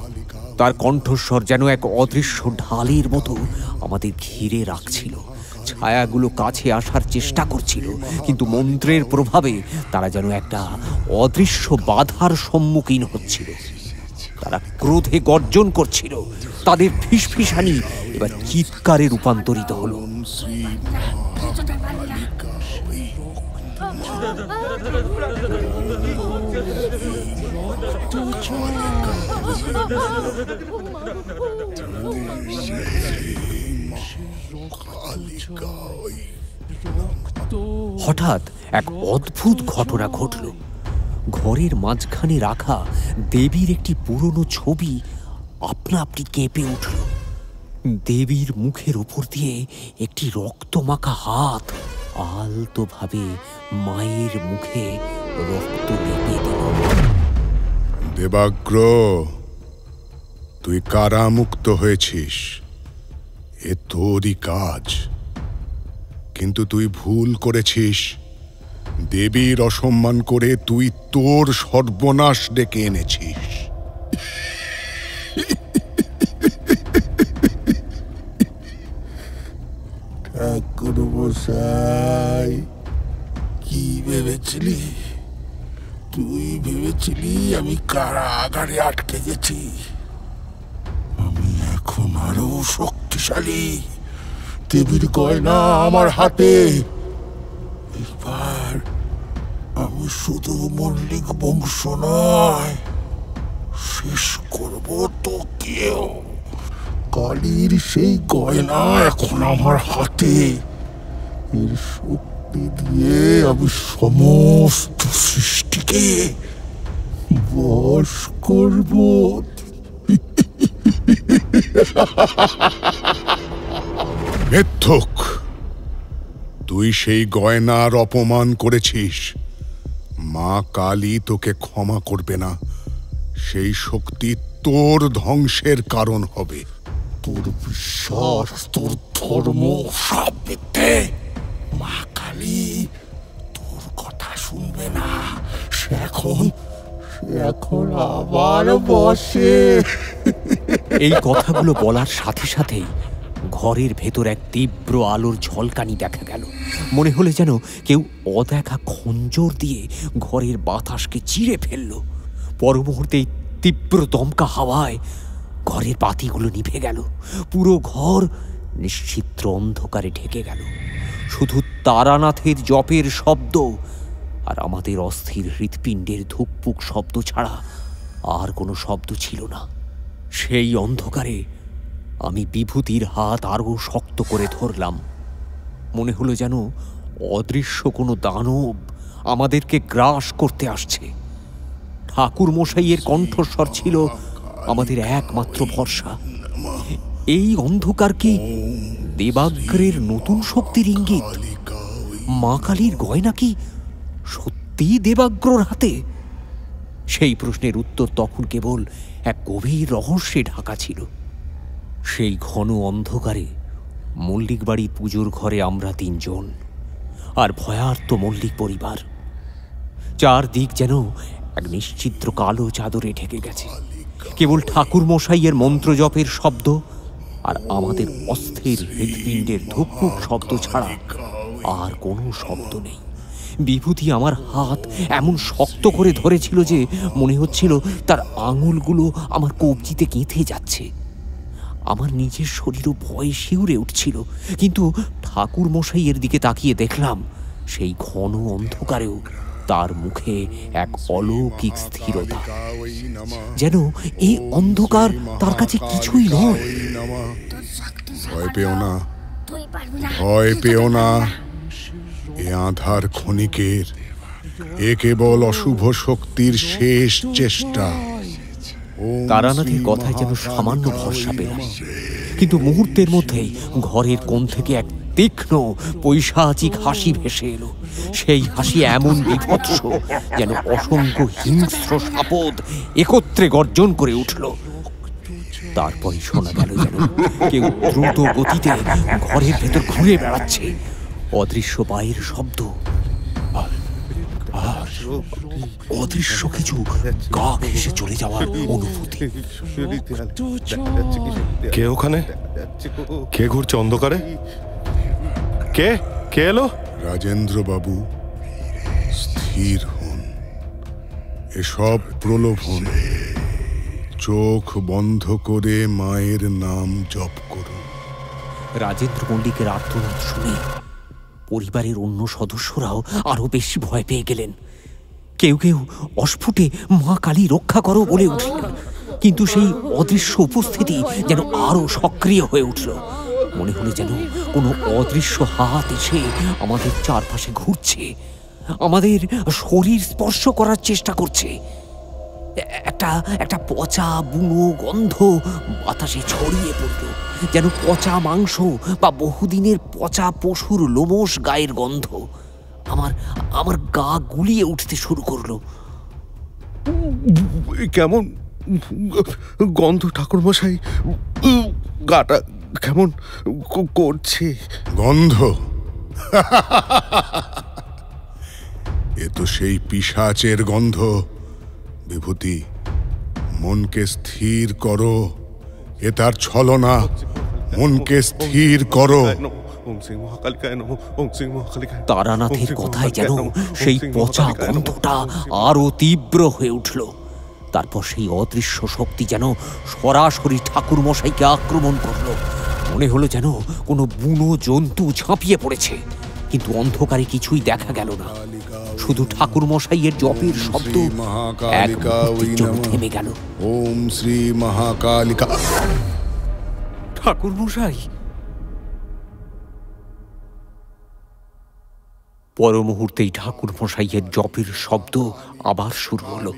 তার কণ্ঠস্বর যেন এক অদৃশ্য ঢালের মতো আমাদের ঘিরে রাখছিল। ছায়াগুলো কাছে আসার চেষ্টা করছিল, কিন্তু মন্ত্রের প্রভাবে তারা যেন একটা অদৃশ্য বাধার সম্মুখীন হচ্ছিল। তারা ক্রোধে গর্জন করছিল। তাদের ফিসফিসানি এবার চিৎকারে রূপান্তরিত হলো। হঠাৎ এক অদ্ভুত ঘটনা ঘটল। ঘরের মাঝখানে রাখা দেবীর একটি পুরনো ছবি আপনা আপনি কেঁপে উঠল। দেবীর মুখের উপর দিয়ে একটি রক্তমাখা হাত আলতোভাবে মায়ের মুখে রক্ত লেপে দিল। দেবাগ্র, তুই কারামুক্ত হয়েছিস, এ তোরই কাজ। কিন্তু তুই ভুল করেছিস। দেবীর অসম্মান করে তুই তোর সর্বনাশ ডেকে এনেছিস। ঠাকুর মশাই, কি ভেবেছিলি? তুই ভেবেছিলি আমি কারাগারে আটকে গেছি? আমি এখন আরো শক্তিশালী। দেবীর গয়না আমার হাতে। এবার আমি শুধু মল্লিক বংশ নয়, শেষ করব তো কেউ। কালীর সেই গয়না এখন আমার হাতে। এর শক্তি দিয়ে আমি সমস্ত সৃষ্টিকে বশ করব। মিথ্যুক, তুই সেই গয়নার অপমান করেছিস। মা কালী তোকে ক্ষমা করবে না। সেই শক্তি তোর ধ্বংসের কারণ হবে। তোর বিশ্বাস, তোর ধর্ম সব মিথ্যে। মা কালী তোর কথা শুনবে না। সে এখন আবার বসে। এই কথাগুলো বলার সাথে সাথেই ঘরের ভেতর এক তীব্র আলোর ঝলকানি দেখা গেল। মনে হলে যেন কেউ অদেখা খঞ্জর দিয়ে ঘরের বাতাসকে চিরে ফেলল। পর মুহূর্তেই তীব্র দমকা হাওয়ায় ঘরের বাতিগুলো নিভে গেল। পুরো ঘর নিশ্চিত্র অন্ধকারে ঢেকে গেল। শুধু তারানাথের জপের শব্দ আর আমাদের অস্থির হৃৎপিণ্ডের ধুকপুক শব্দ ছাড়া আর কোনো শব্দ ছিল না। সেই অন্ধকারে আমি বিভূতির হাত আরও শক্ত করে ধরলাম। মনে হলো যেন অদৃশ্য কোনো দানব আমাদেরকে গ্রাস করতে আসছে। ঠাকুর মশাইয়ের কণ্ঠস্বর ছিল আমাদের একমাত্র ভরসা। এই অন্ধকার কি দেবাগ্রের নতুন শক্তির ইঙ্গিত? মা কালীর গয়না কি সত্যিই দেবাগ্রর হাতে? সেই প্রশ্নের উত্তর তখন কেবল এক গভীর রহস্যে ঢাকা ছিল। সেই ঘন অন্ধকারে মল্লিক বাড়ি পুজোর ঘরে আমরা তিনজন আর ভয়ার্ত মল্লিক পরিবার। চারদিক যেন এক নিশ্চিদ্র কালো চাদরে ঢেকে গেছে। কেবল ঠাকুর মশাইয়ের মন্ত্র জপের শব্দ আর আমাদের অস্থির হৃৎপিণ্ডের ধুকপুক শব্দ ছাড়া আর কোনো শব্দ নেই। বিভূতি আমার হাত এমন শক্ত করে ধরেছিল যে মনে হচ্ছিল তার আঙুলগুলো আমার কবজিতে গেঁথে যাচ্ছে। আমার নিজের শরীরও ভয়ে শিউরে উঠছিল, কিন্তু ঠাকুর মশাইয়ের দিকে তাকিয়ে দেখলাম সেই ঘন অন্ধকারেও তার মুখে এক অলৌকিক স্থিরতা, যেন এই অন্ধকার তার কাছে কিছুই নয়। ভয় পেও না, ভয় পেও না। এ আধার ক্ষণিকের, এ কেবল অশুভ শক্তির শেষ চেষ্টা। তারানাথের কথায় যেন সামান্য ভরসা পেলাম, কিন্তু মুহূর্তের মধ্যেই ঘরের কোণ থেকে এক তীক্ষ্ণ পৈশাচিক হাসি ভেসে এলো। সেই হাসি এমন বিভৎস যেন অসংখ্য হিংস্র সাপদ একত্রে গর্জন করে উঠল। তারপরে শোনা গেল যেন কেউ দ্রুত গতিতে ঘরের ভেতর ঘুরে বেড়াচ্ছে। অদৃশ্য পায়ের শব্দ, অদৃশ্য কিছু গা ঘেঁষে চলে যাওয়ার অনুভূতি। কে ওখানে? কে ঘুরছে অন্ধকারে? কে কে এলো? রাজেন্দ্র বাবু, স্থির হন। এসব প্রলোভন। চোখ বন্ধ করে মায়ের নাম জপ করুন। রাজেন্দ্র মল্লিকের আর্তনাদ শুনে পরিবারের অন্য সদস্যরাও আরো বেশি ভয় পেয়ে গেলেন। কেউ কেউ অস্ফুটে মা কালী রক্ষা করো বলে উঠলেন, কিন্তু সেই অদৃশ্য উপস্থিতি যেন আরো সক্রিয় হয়ে উঠল। মনে হলো যেন কোনো অদৃশ্য হাত এসে আমাদের চারপাশে ঘুরছে, আমাদের শরীর স্পর্শ করার চেষ্টা করছে। একটা পচা বুনো গন্ধ বাতাসে ছড়িয়ে পড়ল, যেন পচা মাংস বা বহুদিনের পচা পশুর লোমশ গায়ের গন্ধ। আমার গা গুলিয়ে উঠতে শুরু করলো। কেমন গন্ধ ঠাকুরমশাই, গাটা কেমন করছে। গন্ধ? এ তো সেই পিশাচের গন্ধ। বিভূতি, মনকে স্থির করো। এ তার ছলনা। মনকে স্থির করো। তারানাথের কথায় যেন সেই পচা গন্ধটা আরো তীব্র হয়ে উঠল। তারপর সেই অদৃশ্য শক্তি যেন সরাসরি ঠাকুর মশাইকে আক্রমণ করল। মনে হলো যেন কোনো বুনো জন্তু ঝাঁপিয়ে পড়েছে, কিন্তু অন্ধকারে কিছুই দেখা গেল না। শুধু ঠাকুর মশাইয়ের জপের শব্দ এক মুহূর্তের জন্য থেমে গেল। ওম শ্রী মহাকালিকা। ঠাকুর মশাই, পর মুহূর্তেই ঠাকুর মশাইয়ের জপের শব্দ আবার শুরু হলো,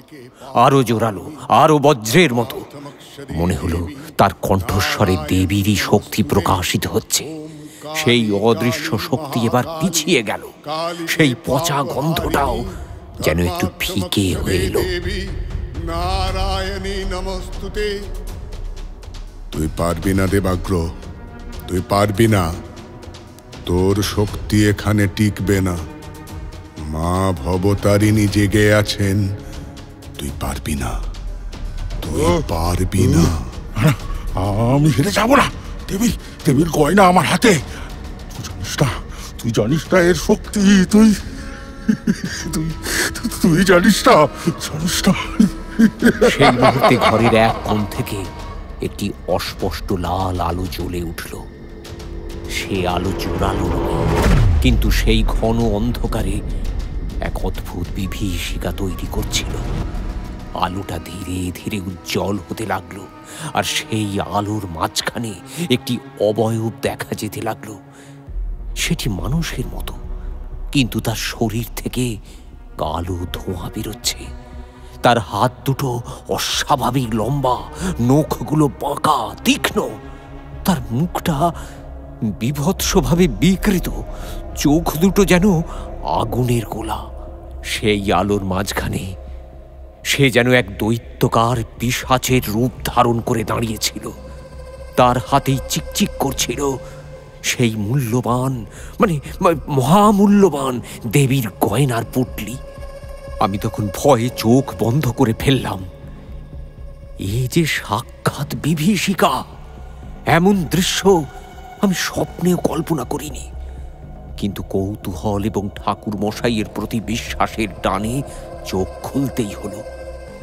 আরো জোরালো, আরো বজ্রের মতো। মনে হলো তার কণ্ঠস্বরে দেবীরই শক্তি প্রকাশিত হচ্ছে। সেই অদৃশ্য শক্তি এবার পিছিয়ে গেল, সেই পচা গন্ধটাও যেন একটু ফিকে হয়ে এলো। নারায়ণী নমস্তুতে। তুই পারবি না দেবাগ্র, তুই পারবি না। তোর শক্তি এখানে টিকবে না। মা ভবতারিণী জেগে আছেন, তুই পারবি না, তুই পারবি না। আমি হেরে যাব না। দেবীর গয়না আমার হাতে। তুই জানিস না এর শক্তি। তুই জানিস না। সেই মুহূর্তে ঘরের এক কোণ থেকে একটি অস্পষ্ট লাল আলো জ্বলে উঠল। সে আলো জোরালো নয়, কিন্তু সেই ঘন অন্ধকারে এক অদ্ভুত বিভীষিকা তৈরি করছিল। আলোটা ধীরে ধীরে উজ্জ্বল হতে লাগলো, আর সেই আলোর মাঝখানে একটি অবয়ব দেখা যেতে লাগলো। সেটি মানুষের মতো, কিন্তু তার শরীর থেকে কালো ধোঁয়া বেরোচ্ছে। তার হাত দুটো অস্বাভাবিক লম্বা, নখগুলো বাঁকা তীক্ষ্ণ। তার মুখটা বিভৎসভাবে বিকৃত, চোখ দুটো যেন আগুনের গোলা। সেই আলোর মাঝখানে সে যেন এক দৈত্যকার পিশাচের রূপ ধারণ করে দাঁড়িয়েছিল। তার হাতেই চিকচিক করছিল সেই মূল্যবান, মহামূল্যবান দেবীর গয়নার পুটলি। আমি তখন ভয়ে চোখ বন্ধ করে ফেললাম। এই যে সাক্ষাৎ বিভীষিকা! এমন দৃশ্য আমি স্বপ্নেও কল্পনা করিনি। কিন্তু কৌতূহল এবং ঠাকুর মশাইয়ের প্রতি বিশ্বাসের টানে চোখ খুলতেই হলো।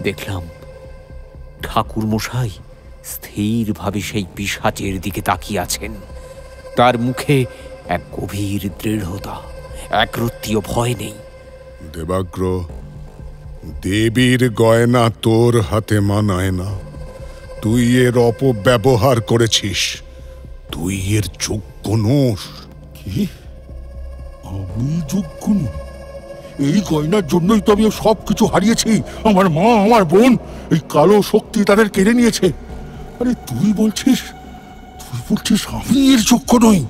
দেখলাম ঠাকুর মশাই স্থিরভাবে সেই পিশাচের দিকে তাকিয়ে আছেন। তার মুখে এক গভীর দৃঢ়তা, একরত্তীয় ভয় নেই। দেবাগ্র, দেবীর গয়না তোর হাতে মানায় না। তুই এর অপব্যবহার করেছিস। তুই এর যোগ্য নোস। কি? আমি যোগ্য নই? এই গয়নার জন্যই তো আমি সবকিছু হারিয়েছি। আমার মা, আমার বোন, এই কালো শক্তি তাদের কেড়ে নিয়েছে। আরে তুই বলছিস আমি এর যোগ্য নই?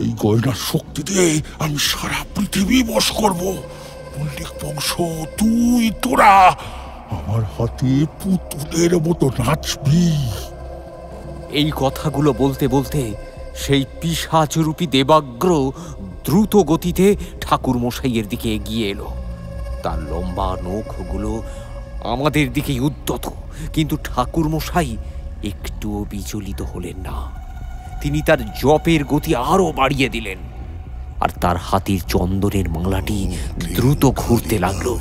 এই গয়নার শক্তি দিয়ে আমি সারা পৃথিবী বশ করব। মল্লিক বংশ, তোরা আমার হাতে পুতুলের মতো নাচবি। এই কথাগুলো বলতে বলতে সেই পিশাচরূপী দেবাগ্র দ্রুত গতিতে ঠাকুর মশাইয়ের দিকে এগিয়ে এলো। তার লম্বা নখগুলো আমাদের দিকেই উদ্যত, কিন্তু ঠাকুর মশাই একটুও বিচলিত হলেন না। তিনি তার জপের গতি আরো বাড়িয়ে দিলেন, আর তার হাতের চন্দনের মালাটি দ্রুত ঘুরতে লাগলো।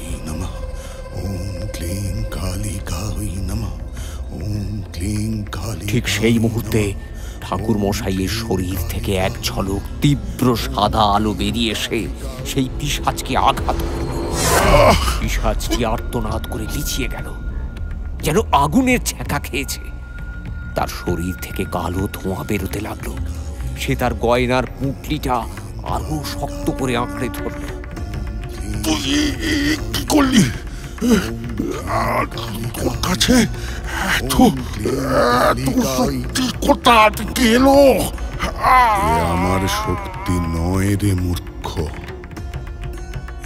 ঠিক সেই মুহূর্তে ঠাকুর মশাইয়ের শরীর থেকে এক ঝলক তীব্র সাদা আলো বেরিয়ে এসে সেই পিশাচকে আঘাত করল। পিশাচটি আর্তনাদ করে লিচিয়ে গেল, যেন আগুনের ছ্যাঁকা খেয়েছে। তার শরীর থেকে কালো ধোঁয়া বেরোতে লাগলো। সে তার গয়নার পুঁটলিটা আরো শক্ত করে আঁকড়ে ধরল। কি করলি? তোর কাছে কোথা থেকে এলো? আমার শক্তি নয় রে মূর্খ,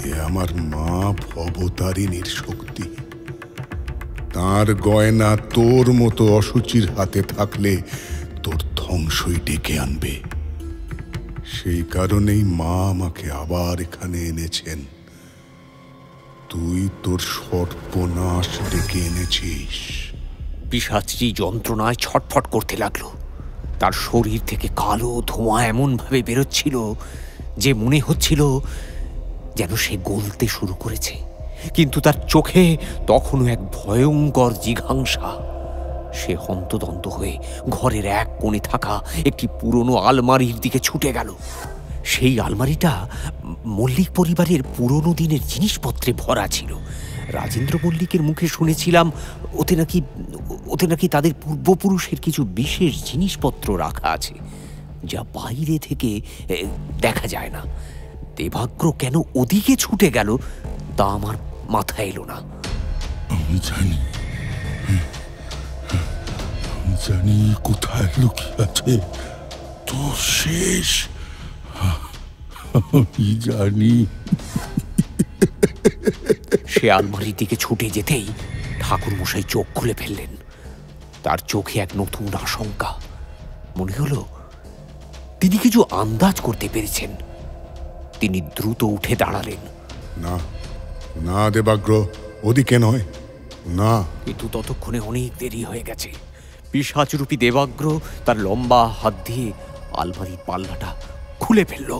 এ আমার মা ভবতারিণীর শক্তি। তার গয়না তোর মতো অসুচির হাতে থাকলে তোর ধ্বংসই ডেকে আনবে। সেই কারণেই মা আমাকে আবার এখানে এনেছেন। তুই তোর সর্বনাশ ডেকে এনেছিস। পিশাচটি যন্ত্রণায় ছটফট করতে লাগলো। তার শরীর থেকে কালো ধোঁয়া এমন ভাবে বেরোচ্ছিল যে মনে হচ্ছিল যেন সে গলতে শুরু করেছে, কিন্তু তার চোখে তখনও এক ভয়ঙ্কর জিঘাংসা। সে হন্তদন্ত হয়ে ঘরের এক কোণে থাকা একটি পুরনো আলমারির দিকে ছুটে গেল। সেই আলমারিটা মল্লিক পরিবারের পুরনো দিনের জিনিসপত্রে ভরা ছিল। রাজেন্দ্র মল্লিকের মুখে শুনেছিলাম ওতে নাকি তাদের পূর্বপুরুষের কিছু বিশেষ জিনিসপত্র রাখা আছে, যা বাইরে থেকে দেখা যায় না। দেবাগ্র কেন ওদিকে ছুটে গেল তা আমার মাথায় এলো না। আমি জানি, জানি কোথায় লুকিয়ে আছে তোর শেষ। আমি জানি। সে আলমারির দিকে ছুটে যেতেই ঠাকুরমশাই চোখ খুলে ফেললেন। তার চোখে এক নতুন আশঙ্কা। মনে হলো তিনি কিছু আন্দাজ করতে পেরেছেন। তিনি দ্রুত উঠে দাঁড়ালেন। না না দেবাগ্র, ওদিকে নয়, না। কিন্তু ততক্ষণে অনেক দেরি হয়ে গেছে। পিশাচরূপী দেবাগ্র তার লম্বা হাত দিয়ে আলমারির পাল্লাটা খুলে ফেলল।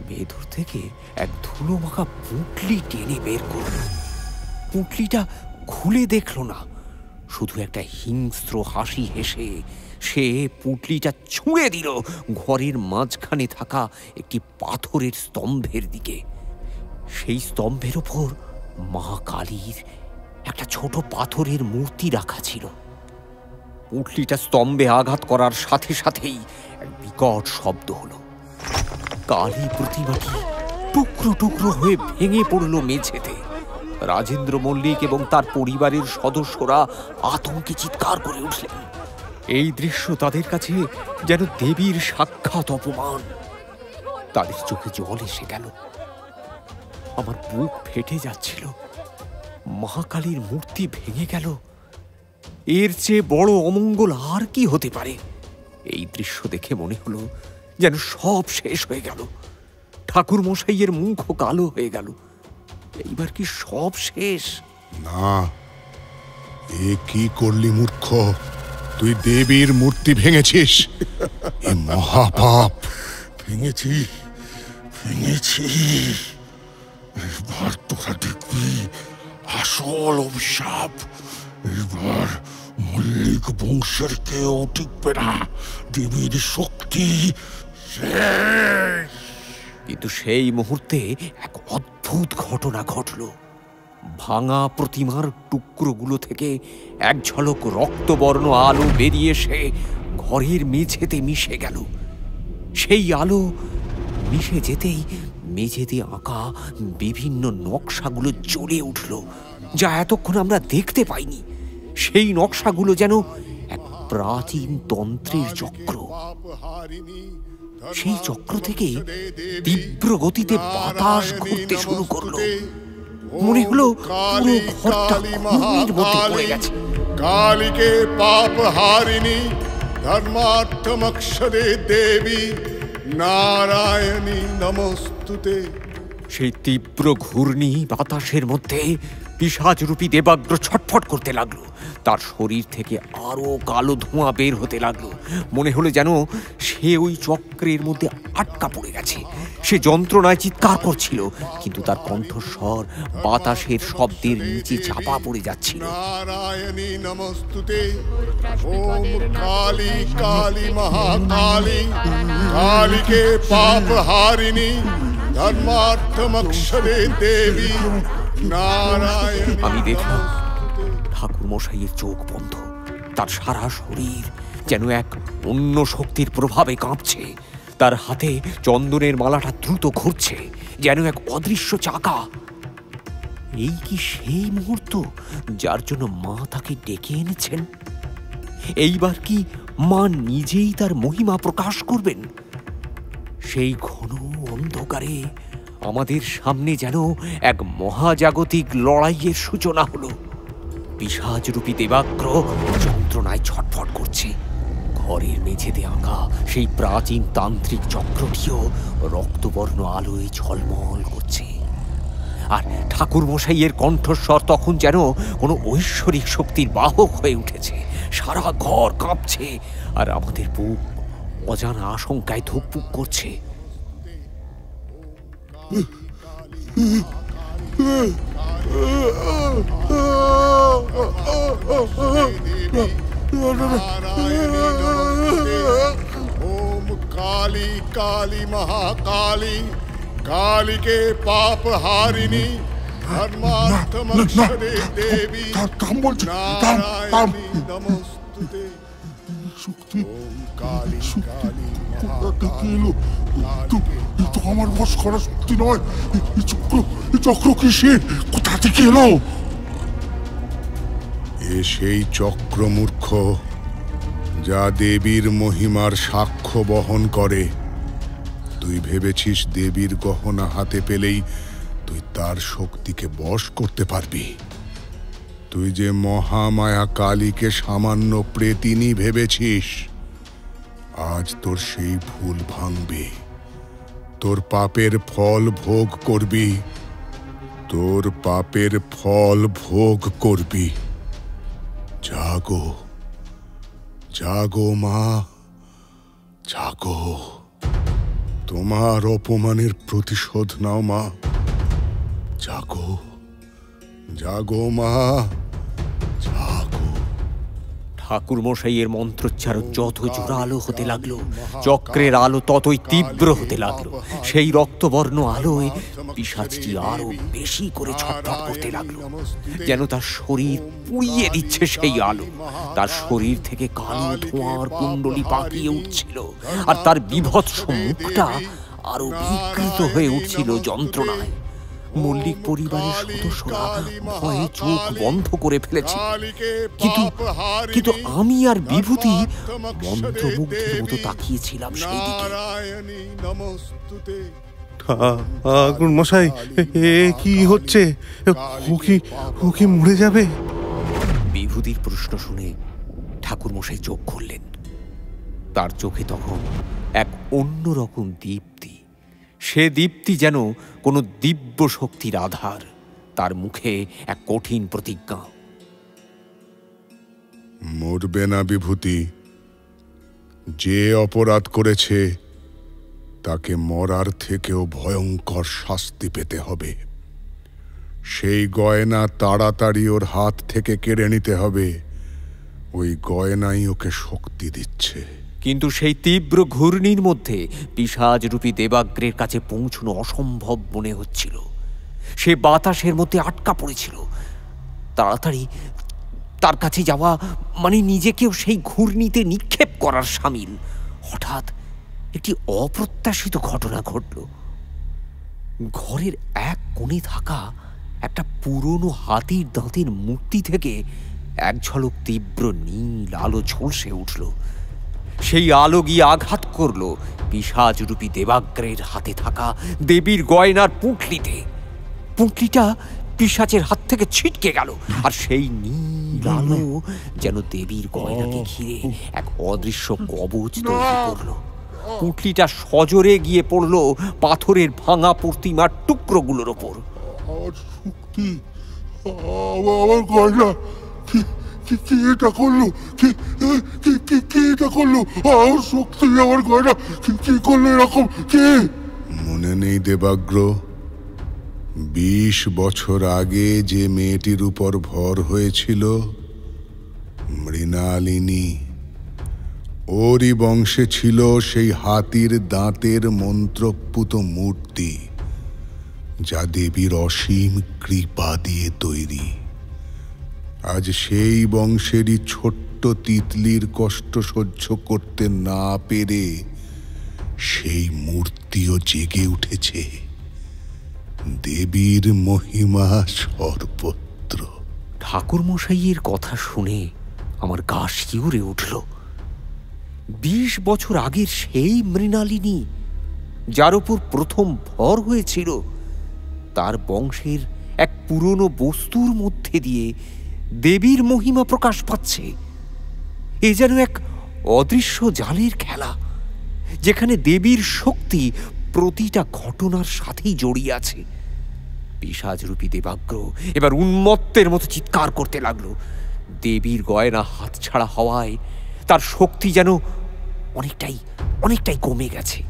ভেতর থেকে এক ধুলো মাখা পুঁটলি টেনে বের করল। পুঁটলিটা খুলে দেখল না, শুধু একটা হিংস্র হাসি হেসে সে পুঁটলিটা ছুঁড়ে দিল ঘরের মাঝখানে থাকা একটি পাথরের স্তম্ভের দিকে। সেই স্তম্ভের ওপর মা কালীর একটা ছোট পাথরের মূর্তি রাখা ছিল। পুঁটলিটা স্তম্ভে আঘাত করার সাথে সাথেই এক বিকট শব্দ হলো। কালী প্রতিমাটি টুকরো টুকরো হয়ে ভেঙে পড়ল মেঝেতে। রাজেন্দ্র মল্লিক এবং তার পরিবারের সদস্যরা আতঙ্কে চিৎকার করে উঠলেন। এই দৃশ্য তাদের কাছে যেন দেবীর সাক্ষাৎ অপমান। তাদের চোখে জল এসে গেল। আমার বুক ফেটে যাচ্ছিল। মহাকালীর মূর্তি ভেঙে গেল, এর চেয়ে বড় অমঙ্গল আর কি হতে পারে? এই দৃশ্য দেখে মনে হলো যেন সব শেষ হয়ে গেল। ঠাকুর মশাইয়ের মুখও কালো হয়ে গেল। এইবার কি সব শেষ? না, এ কি করলি মূর্খ? তুই দেবীর মূর্তি ভেঙেছিস। এ মহাপাপ। ভেঙেছি, ভেঙেছি। এবার তোরা দেখবি আসল অভিশাপ। এবার মল্লিক বংশের কেউ টিকবে না। দেবীর শক্তি শেষ। কিন্তু সেই মুহূর্তে এক অদ্ভুত ঘটনা ঘটল। ভাঙা প্রতিমার টুকরোগুলো থেকে এক ঝলক রক্তবর্ণ আলো বেরিয়ে এসে ঘরের মেঝেতে মিশে গেল। সেই আলো মিশে যেতেই মেঝেতে আঁকা বিভিন্ন নকশাগুলো জ্বলে উঠল, যা এতক্ষণ আমরা দেখতে পাইনি। সেই নকশাগুলো যেন এক প্রাচীন তন্ত্রের চক্র। সেই চক্র থেকে তীব্র গতিতে বাতাস ঘুরতে শুরু করলো। মনে হলো পুরো ঘরটা ঘূর্ণির মধ্যে পড়ে গেছে। কালীকে পাপ হারিণী ধর্মার্থমক্ষরে দেবী নারায়ণী নমস্তুতে। সেই তীব্র ঘূর্ণি বাতাসের মধ্যে পিশাচরূপী দেবাগ্র ছটফট করতে লাগলো। তার শরীর থেকে আরো কালো ধোঁয়া বের হতে লাগলো। মনে হলো যেন সে ওই চক্রের মধ্যে আটকা পড়ে গেছে। সে যন্ত্রণায় চিৎকার করছিল, কিন্তু তার কণ্ঠস্বর বাতাসের শব্দের নিচে চাপা পড়ে যাচ্ছিল। নারায়ণী নমস্তুতে। ওম কালী কালী মহাকালী কালীকে পাপ হারিণী ধর্মার্থমক্ষরে দেবী নারায়ণী। আমি দেখলাম ঠাকুর মশাইয়ের চোখ বন্ধ। তার সারা শরীর যেন এক অন্য শক্তির প্রভাবে কাঁপছে। তার হাতে চন্দনের মালাটা দ্রুত ঘুরছে, যেন এক অদৃশ্য চাকা। এই কি সেই মুহূর্ত যার জন্য মা তাকে ডেকে এনেছেন? এইবার কি মা নিজেই তার মহিমা প্রকাশ করবেন? সেই ঘন অন্ধকারে আমাদের সামনে যেন এক মহাজাগতিক লড়াইয়ের সূচনা হলো। পিশাচরূপী দেবাগ্র যন্ত্রণায় ছটফট করছে। ঘরের মেঝেতে আঁকা সেই প্রাচীন তান্ত্রিক চক্রটিও রক্তবর্ণ আলোয় ঝলমল করছে। আর ঠাকুর মশাইয়ের কণ্ঠস্বর তখন যেন কোনো ঐশ্বরিক শক্তির বাহক হয়ে উঠেছে। সারা ঘর কাঁপছে, আর আমাদের বুক অজানা আশঙ্কায় ধুকপুক করছে। ओम काली काली महाकाली कालिके पाप हारिणी धर्मार्थमक्षरे देवी नारायणी नमोस्तुते। ओम काली काली কোথা থেকে এলো? এ তো আমার বশ করা শক্তি নয়। এই চক্র কিসের? কোথা থেকে এলো? এ সেই চক্র মূর্খ, যা দেবীর মহিমার সাক্ষ্য বহন করে। তুই ভেবেছিস দেবীর গহনা হাতে পেলেই তুই তার শক্তিকে বশ করতে পারবি? তুই যে মহামায়া কালীকে সামান্য প্রেতিনী ভেবেছিস, আজ তোর সেই ভুল ভাঙবে। তোর পাপের ফল ভোগ করবি, তোর পাপের ফল ভোগ করবি। জাগো, জাগো মা, জাগো। তোমার অপমানের প্রতিশোধ নাও মা। জাগো, জাগো মা, জাগো। ঠাকুর মশাইয়ের মন্ত্রোচ্চারণ যত জোরালো হতে লাগলো, চক্রের আলো ততই তীব্র হতে লাগলো। সেই রক্তবর্ণ আলোয় পিশাচটি আরো বেশি করে ছটফট করতে লাগলো, যেন তার শরীর পুড়িয়ে দিচ্ছে সেই আলো। তার শরীর থেকে কালো ধোঁয়ার কুণ্ডলি পাকিয়ে উঠছিল, আর তার বীভৎস মুখটা আরো বিকৃত হয়ে উঠছিল যন্ত্রণায়। মল্লিক পরিবারের সদস্যরা ভয়ে চোখ বন্ধ করে ফেলেছে, কিন্তু আমি আর বিভূতি মন্ত্রমুগ্ধের মতো তাকিয়েছিলাম সেই দিকে। ঠাকুর মশাই, এ কি হচ্ছে? ও কি মরে যাবে? বিভূতির প্রশ্ন শুনে ঠাকুর মশাই চোখ খুললেন। তার চোখে তখন এক অন্যরকম দীপ্তি। সে দীপ্তি যেন কোনো দিব্য শক্তির আধার। তার মুখে এক কঠিন প্রতিজ্ঞা। মরবে না বিভূতি। যে অপরাধ করেছে তাকে মরার থেকেও ভয়ঙ্কর শাস্তি পেতে হবে। সেই গয়না তাড়াতাড়ি ওর হাত থেকে কেড়ে নিতে হবে। ওই গয়নাই ওকে শক্তি দিচ্ছে। কিন্তু সেই তীব্র ঘূর্ণির মধ্যে পিশাচরূপী দেবাগ্রের কাছে পৌঁছানো অসম্ভব মনে হচ্ছিল। সে বাতাসের মধ্যে আটকা পড়েছিল। তাড়াতাড়ি তার কাছে যাওয়া মানে নিজেকেও সেই ঘূর্ণিতে নিক্ষেপ করার শামিল। হঠাৎ একটি অপ্রত্যাশিত ঘটনা ঘটল। ঘরের এক কোণে থাকা একটা পুরনো হাতির দাঁতের মূর্তি থেকে এক ঝলক তীব্র নীল আলো ঝলসে উঠল। সেই আলো গিয়ে আঘাত করল পিশাচরূপী দেবাগ্রের হাতে থাকা দেবীর গয়নার পুঁটলিতে। পুঁটলিটা পিশাচের হাত থেকে ছিটকে গেল, আর সেই নীল আলো যেন দেবীর গয়নাকে ঘিরে এক অদৃশ্য কবচ তৈরি করল। পুঁটলিটা সজোরে গিয়ে পড়ল পাথরের ভাঙা প্রতিমার টুকরোগুলোর ওপর। আমার শক্তি, আমার গয়না, কি এটা করলো? কি এটা করলো? আমার শক্তি, আমার গয়না কি করলো এরকম? কে? মনে নেই দেবাগ্র? 20 বছর আগে যে মেয়েটির উপর ভর হয়েছিল, মৃণালিনী। ওরই বংশে ছিল সেই হাতির দাঁতের মন্ত্রপুত মূর্তি, যা দেবীর অসীম কৃপা দিয়ে তৈরি। আজ সেই বংশেরই ছোট্ট তিতলির কষ্ট সহ্য করতে না পেরে সেই মূর্তিও জেগে উঠেছে। দেবীর মহিমা সর্বত্র। ঠাকুর মশাইয়ের কথা শুনে আমার গা শিউরে উঠল। 20 বছর আগের সেই মৃণালিনী, যার উপর প্রথম ভর হয়েছিল, তার বংশের এক পুরনো বস্তুর মধ্যে দিয়ে দেবীর মহিমা প্রকাশ পাচ্ছে। এ যেন এক অদৃশ্য জালের খেলা, যেখানে দেবীর শক্তি প্রতিটা ঘটনার সাথেই জড়িয়ে আছে। পিশাচরূপী দেবাগ্র এবার উন্মত্তের মতো চিৎকার করতে লাগলো। দেবীর গয়না হাতছাড়া হওয়ায় তার শক্তি যেন অনেকটাই কমে গেছে।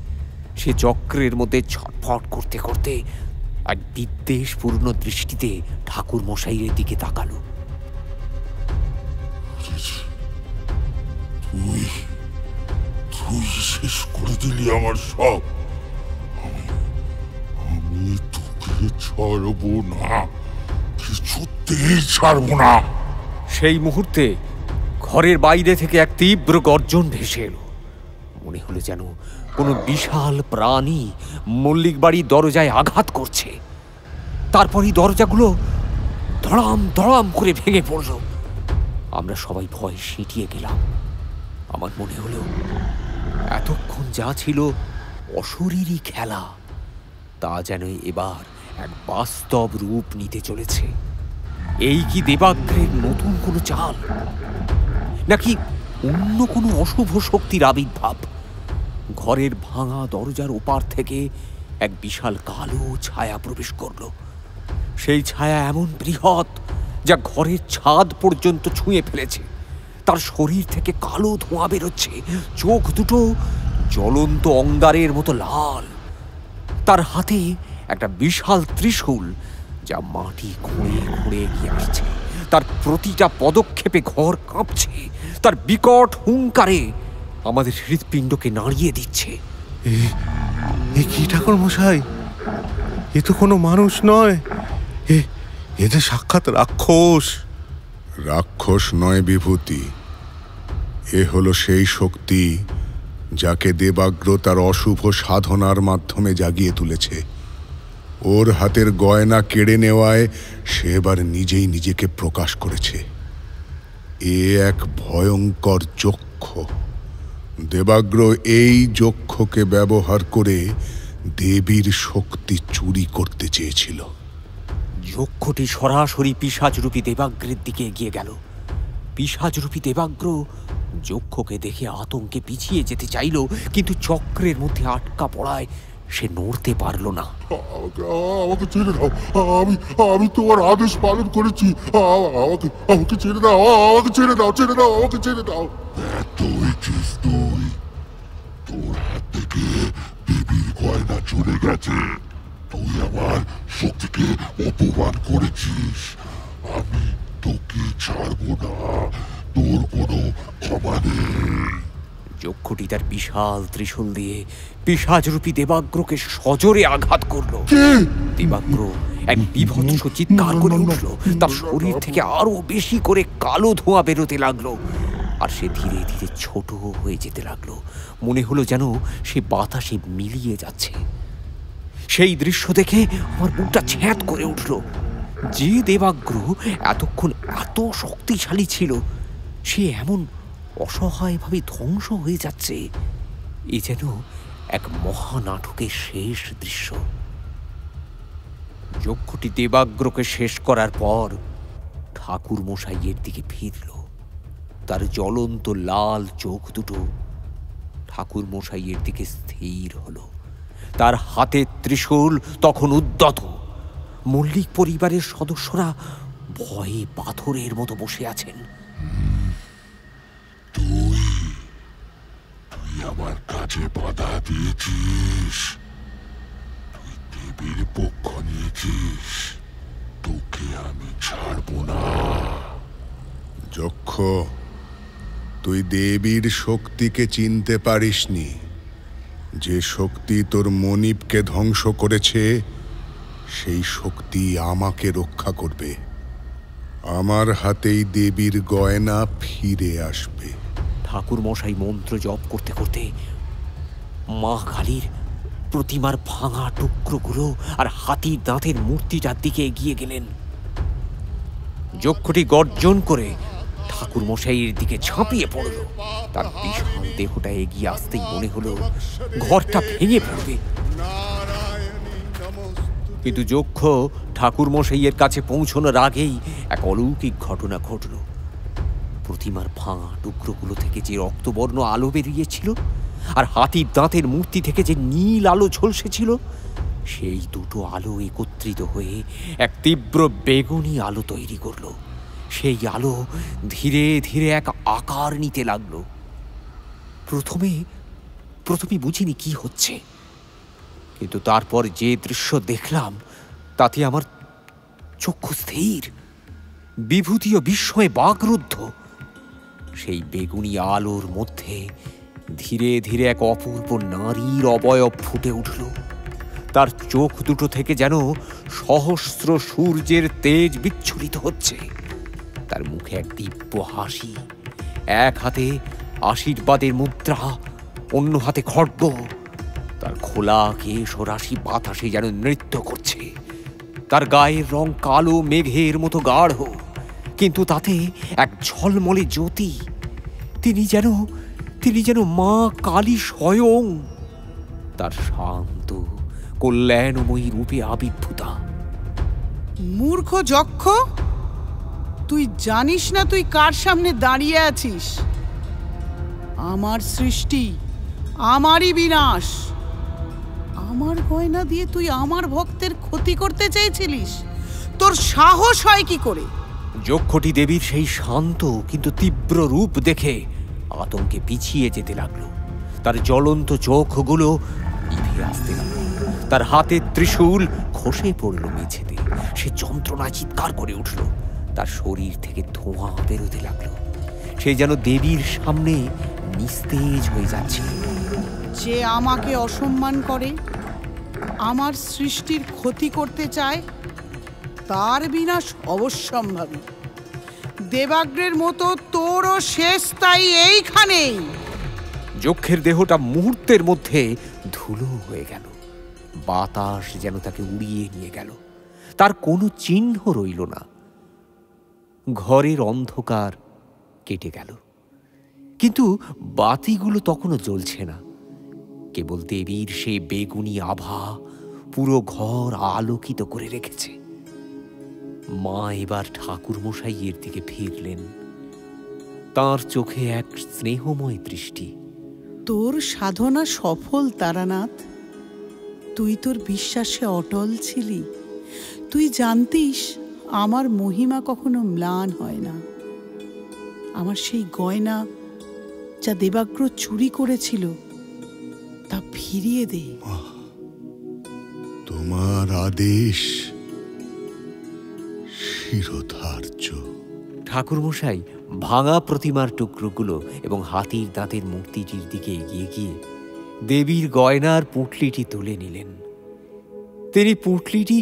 সে চক্রের মধ্যে ছটফট করতে করতে এক বিদ্বেষপূর্ণ দৃষ্টিতে ঠাকুর মশাইয়ের দিকে তাকালো। তুই শেষ করে দিলি আমার সব। আমি তোকে ছাড়বো না, কিছুতেই ছাড়বো না। সেই মুহূর্তে ঘরের বাইরে থেকে এক তীব্র গর্জন ভেসে এলো। মনে হলো যেন কোনো বিশাল প্রাণী মল্লিক বাড়ির দরজায় আঘাত করছে। তারপরই দরজাগুলো ধড়াম ধড়াম করে ভেঙে পড়ল। আমরা সবাই ভয়ে সিঁটিয়ে গেলাম। আমার মনে হলো এতক্ষণ যা ছিল অশরীরী খেলা, তা যেন এবার এক বাস্তব রূপ নিতে চলেছে। এই কি দেবাগ্রের নতুন কোনো চাল, নাকি অন্য কোনো অশুভ শক্তির আবির্ভাব? ঘরের ভাঙা দরজার ওপার থেকে এক বিশাল কালো ছায়া প্রবেশ করল। সেই ছায়া এমন বৃহৎ যা ঘরের ছাদ পর্যন্ত ছুঁয়ে ফেলেছে। তার শরীর থেকে কালো ধোঁয়া বেরোচ্ছে, চোখ দুটো জ্বলন্ত অঙ্গারের মতো লাল। তার হাতে একটা বিশাল ত্রিশূল যা মাটি খুঁড়ে খুঁড়ে এগিয়ে আসছে। তার প্রতিটা পদক্ষেপে ঘর কাঁপছে। তার বিকট হুঙ্কারে আমাদের হৃৎপিণ্ডকে নাড়িয়ে দিচ্ছে। এ কি ঠাকুর মশাই? এ তো কোনো মানুষ নয়, এ যে সাক্ষাৎ রাক্ষস। রাক্ষস নয় বিভূতি, এ হলো সেই শক্তি যাকে দেবাগ্র তার অশুভ সাধনার মাধ্যমে জাগিয়ে তুলেছে। ওর হাতের গয়না কেড়ে নেওয়ায় সে এবার নিজেই নিজেকে প্রকাশ করেছে। এ এক ভয়ঙ্কর যক্ষ। দেবাগ্র এই যক্ষকে ব্যবহার করে দেবীর শক্তি চুরি করতে চেয়েছিল। যক্ষটি সরাসরি পিশাচরূপী দেবাগ্রের দিকে এগিয়ে গেল। পিশাচরূপী দেবাগ্র যক্ষকে দেখে আতঙ্কে পিছিয়ে যেতে চাইল, কিন্তু চক্রের মধ্যে আটকা পড়ায় সে নড়তে পারল না। আমাকে ছেড়ে দাও, আমি তোমার আদেশ পালন করেছি। আমাকে ছেড়ে দাও, আমাকে ছেড়ে দাও, ছেড়ে দাও, আমাকে ছেড়ে দাও। তুই তোর হাত থেকে দেবীর গয়না চলে গেছে। তুই আমার শক্তিকে অপমান করেছিস। আমি তোকে ছাড়বো না, তোর কোনো ক্ষমা নেই। যক্ষটি তার বিশাল ত্রিশূল দিয়ে পিশাচরূপী দেবাগ্রকে সজোরে আঘাত করল। দেবাগ্র এক বিভৎস চিৎকার করে উঠল। তার শরীর থেকে আরো বেশি করে কালো ধোঁয়া বেরোতে লাগলো, আর সে ধীরে ধীরে ছোট হয়ে যেতে লাগলো। মনে হলো যেন সে বাতাসে মিলিয়ে যাচ্ছে। সেই দৃশ্য দেখে আমার বুকটা ছ্যাঁত করে উঠল। যে দেবাগ্র এতক্ষণ এত শক্তিশালী ছিল, সে এমন অসহায়ভাবে ধ্বংস হয়ে যাচ্ছে। এ যেন এক মহানাটকের শেষ দৃশ্য। যক্ষটি দেবাগ্রকে শেষ করার পর ঠাকুর মশাইয়ের দিকে ফিরল। তার জ্বলন্ত লাল চোখ দুটো ঠাকুর মশাইয়ের দিকে স্থির হলো। তার হাতের ত্রিশূল তখন উদ্যত। মল্লিক পরিবারের সদস্যরা ভয়ে পাথরের মতো বসে আছেন। তুই আমার কাছে বাধা দিয়েছিস, তুই দেবীর পক্ষ নিয়েছিস, তোকে আমি ছাড়বো না। যক্ষ, তুই দেবীর শক্তিকে চিনতে পারিসনি। যে শক্তি তোর মনিবকে ধ্বংস করেছে, সেই শক্তি আমাকে রক্ষা করবে। আমার হাতেই দেবীর গয়না ফিরে আসবে। ঠাকুর মশাই মন্ত্র জপ করতে করতে মা কালীর প্রতিমার ভাঙা টুকরোগুলো আর হাতির দাঁতের মূর্তিটার দিকে এগিয়ে গেলেন। যক্ষটি গর্জন করে ঠাকুর মশাইয়ের দিকে ঝাঁপিয়ে পড়ল। তার বিশাল দেহটা এগিয়ে আসতেই মনে হলো ঘরটা ভেঙে পড়বে, কিন্তু যক্ষ ঠাকুর মশাইয়ের কাছে পৌঁছানোর আগেই এক অলৌকিক ঘটনা ঘটল। প্রতিমার ভাঙা টুকরোগুলো থেকে যে রক্তবর্ণ আলো বেরিয়েছিল, আর হাতির দাঁতের মূর্তি থেকে যে নীল আলো ঝলসে ছিল, সেই দুটো আলো একত্রিত হয়ে এক তীব্র বেগুনি আলো তৈরি করলো। সেই আলো ধীরে ধীরে এক আকার নিতে লাগলো। প্রথমে বুঝিনি কি হচ্ছে, কিন্তু তারপর যে দৃশ্য দেখলাম তাতে আমার চক্ষু স্থির। বিভূতি ও বিস্ময়ে বাকরুদ্ধ। সেই বেগুনি আলোর মধ্যে ধীরে ধীরে এক অপূর্ব নারীর অবয়ব ফুটে উঠল। তার চোখ দুটো থেকে যেন সহস্র সূর্যের তেজ বিচ্ছুরিত হচ্ছে। তার মুখে এক দিব্য হাসি, এক হাতে আশীর্বাদের মুদ্রা, অন্য হাতে খড়গ। তার খোলা কেশ ও রাশি বাতাসে যেন নৃত্য করছে। তার গায়ের রং কালো মেঘের মতো গাঢ়, কিন্তু তাতে এক ঝলমলে জ্যোতি। তিনি যেন মা কালী স্বয়ং। তার শান্ত কল্যাণময়ী রূপে আবির্ভূতা। মূর্খ যক্ষ, তুই জানিস না তুই কার সামনে দাঁড়িয়ে আছিস? আমার সৃষ্টি, আমারই বিনাশ। আমার গয়না দিয়ে তুই আমার ভক্তের ক্ষতি করতে চেয়েছিলিস? তোর সাহস হয় কি করে? যক্ষটি দেবীর সেই শান্ত কিন্তু তীব্র রূপ দেখে আতঙ্কে পিছিয়ে যেতে লাগলো। তার জ্বলন্ত চোখগুলো নিভে আসতে লাগলো। তার হাতের ত্রিশূল খসে পড়ল মেঝেতে। সে যন্ত্রণায় চিৎকার করে উঠল। তার শরীর থেকে ধোঁয়া বেরোতে লাগলো। সে যেন দেবীর সামনে নিস্তেজ হয়ে যাচ্ছে। যে আমাকে অসম্মান করে, আমার সৃষ্টির ক্ষতি করতে চায়, তার বিনাশ অবশ্যম্ভাবী। দেবাগ্রের মতো তোরও শেষ তাই এইখানেই। যক্ষের দেহটা মুহূর্তের মধ্যে ধুলো হয়ে গেল। বাতাস যেন তাকে উড়িয়ে নিয়ে গেল। তার কোনো চিহ্ন রইল না। ঘরের অন্ধকার কেটে গেল, কিন্তু বাতিগুলো তখনও জ্বলছে না। কেবল দেবীর সেই বেগুনি আভা পুরো ঘর আলোকিত করে রেখেছে। মা এবার ঠাকুর মশাইয়ের দিকে ফিরলেন। তার চোখে এক স্নেহময় দৃষ্টি। তোর সাধনা সফল তারানাথ। তুই তোর বিশ্বাসে অটল ছিলি। তুই জানতিস আমার মহিমা কখনো ম্লান হয় না। আমার সেই গয়না যা দেবাগ্র চুরি করেছিল তা ফিরিয়ে দে। তোমার আদেশ শিরোধার্য। ঠাকুরমশাই ভাঙা প্রতিমার টুকরোগুলো এবং হাতির দাঁতের মূর্তিটির দিকে এগিয়ে গিয়ে দেবীর গয়নার পুঁটলিটি তুলে নিলেন। তিনি পুঁটলিটি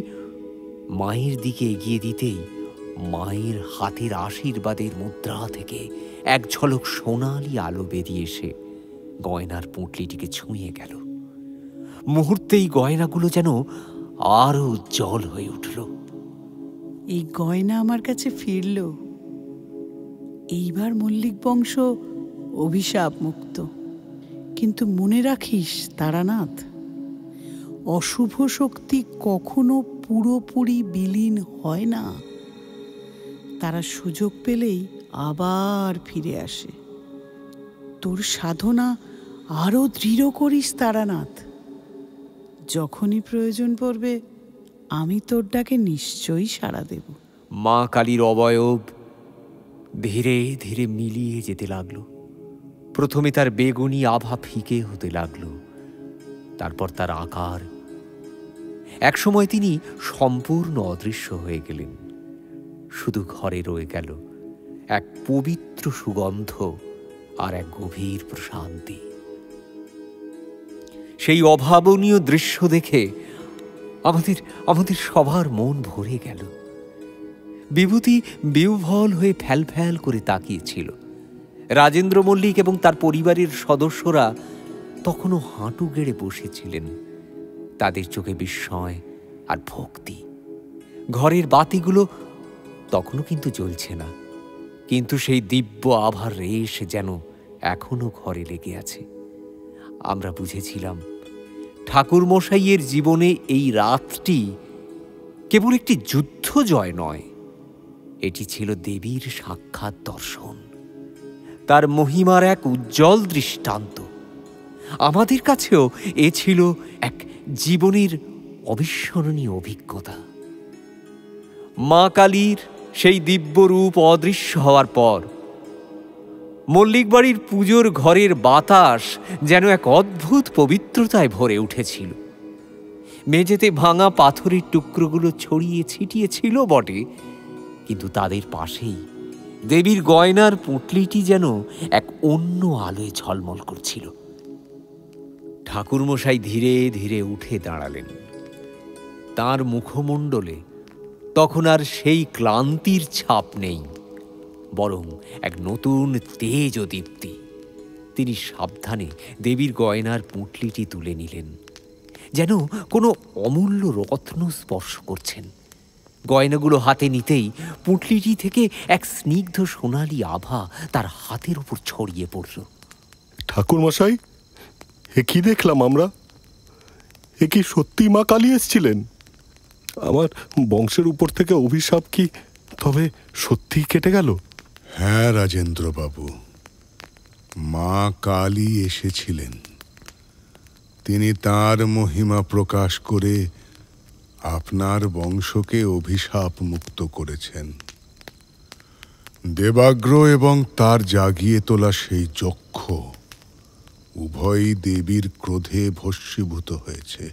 মায়ের দিকে এগিয়ে দিতেই মায়ের হাতের আশীর্বাদের মুদ্রা থেকে এক ঝলক সোনালি আলো বেরিয়ে এসে গয়নার পুঁটলিটিকে ছুঁয়ে গেল। মুহূর্তেই গয়নাগুলো যেন আরো উজ্জ্বল হয়ে উঠল। এই গয়না আমার কাছে ফিরল। এইবার মল্লিক বংশ অভিশাপ মুক্ত। কিন্তু মনে রাখিস তারানাথ, অশুভ শক্তি কখনো পুরোপুরি বিলীন হয় না। তারা সুযোগ পেলেই আবার ফিরে আসে। তোর সাধনা আরো দৃঢ় করিস তারানাথ। যখনই প্রয়োজন পড়বে আমি তোর ডাকে নিশ্চয়ই সাড়া দেব। মা কালীর অবয়ব ধীরে ধীরে মিলিয়ে যেতে লাগলো। প্রথমে তার বেগুনি আভা ফিকে হতে লাগলো, তারপর তার আকার। একসময় তিনি সম্পূর্ণ অদৃশ্য হয়ে গেলেন। শুধু ঘরে রয়ে গেল এক পবিত্র সুগন্ধ আর এক গভীর প্রশান্তি। সেই অভাবনীয় দৃশ্য দেখে আমাদের সবার মন ভরে গেল। বিভূতি বিহ্বল হয়ে ফ্যাল ফ্যাল করে তাকিয়েছিল। রাজেন্দ্র মল্লিক এবং তার পরিবারের সদস্যরা তখনও হাঁটু গেড়ে বসেছিলেন। তাদের চোখে বিস্ময় আর ভক্তি। ঘরের বাতিগুলো তখনও কিন্তু জ্বলছে না, কিন্তু সেই দিব্য আভার রেশ যেন এখনো ঘরে লেগে আছে। আমরা বুঝেছিলাম ঠাকুর মশাইয়ের জীবনে এই রাতটি কেবল একটি যুদ্ধ জয় নয়, এটি ছিল দেবীর সাক্ষাৎ দর্শন, তার মহিমার এক উজ্জ্বল দৃষ্টান্ত। আমাদের কাছেও এ ছিল এক জীবনের অবিস্মরণীয় অভিজ্ঞতা। মা কালীর সেই দিব্য রূপ অদৃশ্য হওয়ার পর মল্লিক বাড়ির পুজোর ঘরের বাতাস যেন এক অদ্ভুত পবিত্রতায় ভরে উঠেছিল। মেঝেতে ভাঙা পাথরের টুকরোগুলো ছড়িয়ে ছিটিয়ে ছিল বটে, কিন্তু তাদের পাশেই দেবীর গয়নার পুঁটলিটি যেন এক অন্য আলোয় ঝলমল করছিল। ঠাকুরমশাই ধীরে ধীরে উঠে দাঁড়ালেন। তার মুখমণ্ডলে তখন আর সেই ক্লান্তির ছাপ নেই, বরং এক নতুন তেজ ও দীপ্তি। তিনি সাবধানে দেবীর গয়নার পুঁটলিটি তুলে নিলেন, যেন কোনো অমূল্য রত্ন স্পর্শ করছেন। গয়নাগুলো হাতে নিতেই পুঁটলিটি থেকে এক স্নিগ্ধ সোনালি আভা তার হাতের উপর ছড়িয়ে পড়ল। ঠাকুরমশাই, এ কি দেখলাম আমরা? এ কি সত্যি মা কালী এসেছিলেন? আমার বংশের উপর থেকে অভিশাপ কি তবে সত্যিই কেটে গেল? হ্যাঁ রাজেন্দ্র বাবু, মা কালী এসেছিলেন। তিনি তার মহিমা প্রকাশ করে আপনার বংশকে অভিশাপ মুক্ত করেছেন। দেবাগ্র এবং তার জাগিয়ে তোলা সেই যক্ষ উভয়ই দেবীর ক্রোধে ভস্মীভূত হয়েছে।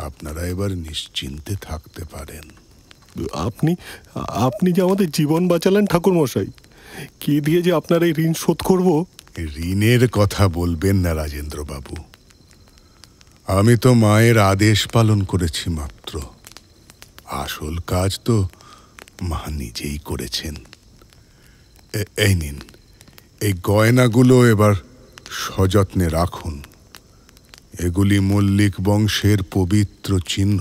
আপনারা এবার নিশ্চিন্তে থাকতে পারেন। আপনি আপনি যে আমাদের জীবন বাঁচালেন ঠাকুরমশাই, কি দিয়ে যে আপনার এই ঋণ শোধ করব? ঋণের কথা বলবেন না রাজেন্দ্র বাবু, আমি তো মায়ের আদেশ পালন করেছি মাত্র। আসল কাজ তো মা নিজেই করেছেন। এই নিন, এই গয়নাগুলো এবার সযত্নে রাখুন। এগুলি মল্লিক বংশের পবিত্র চিহ্ন।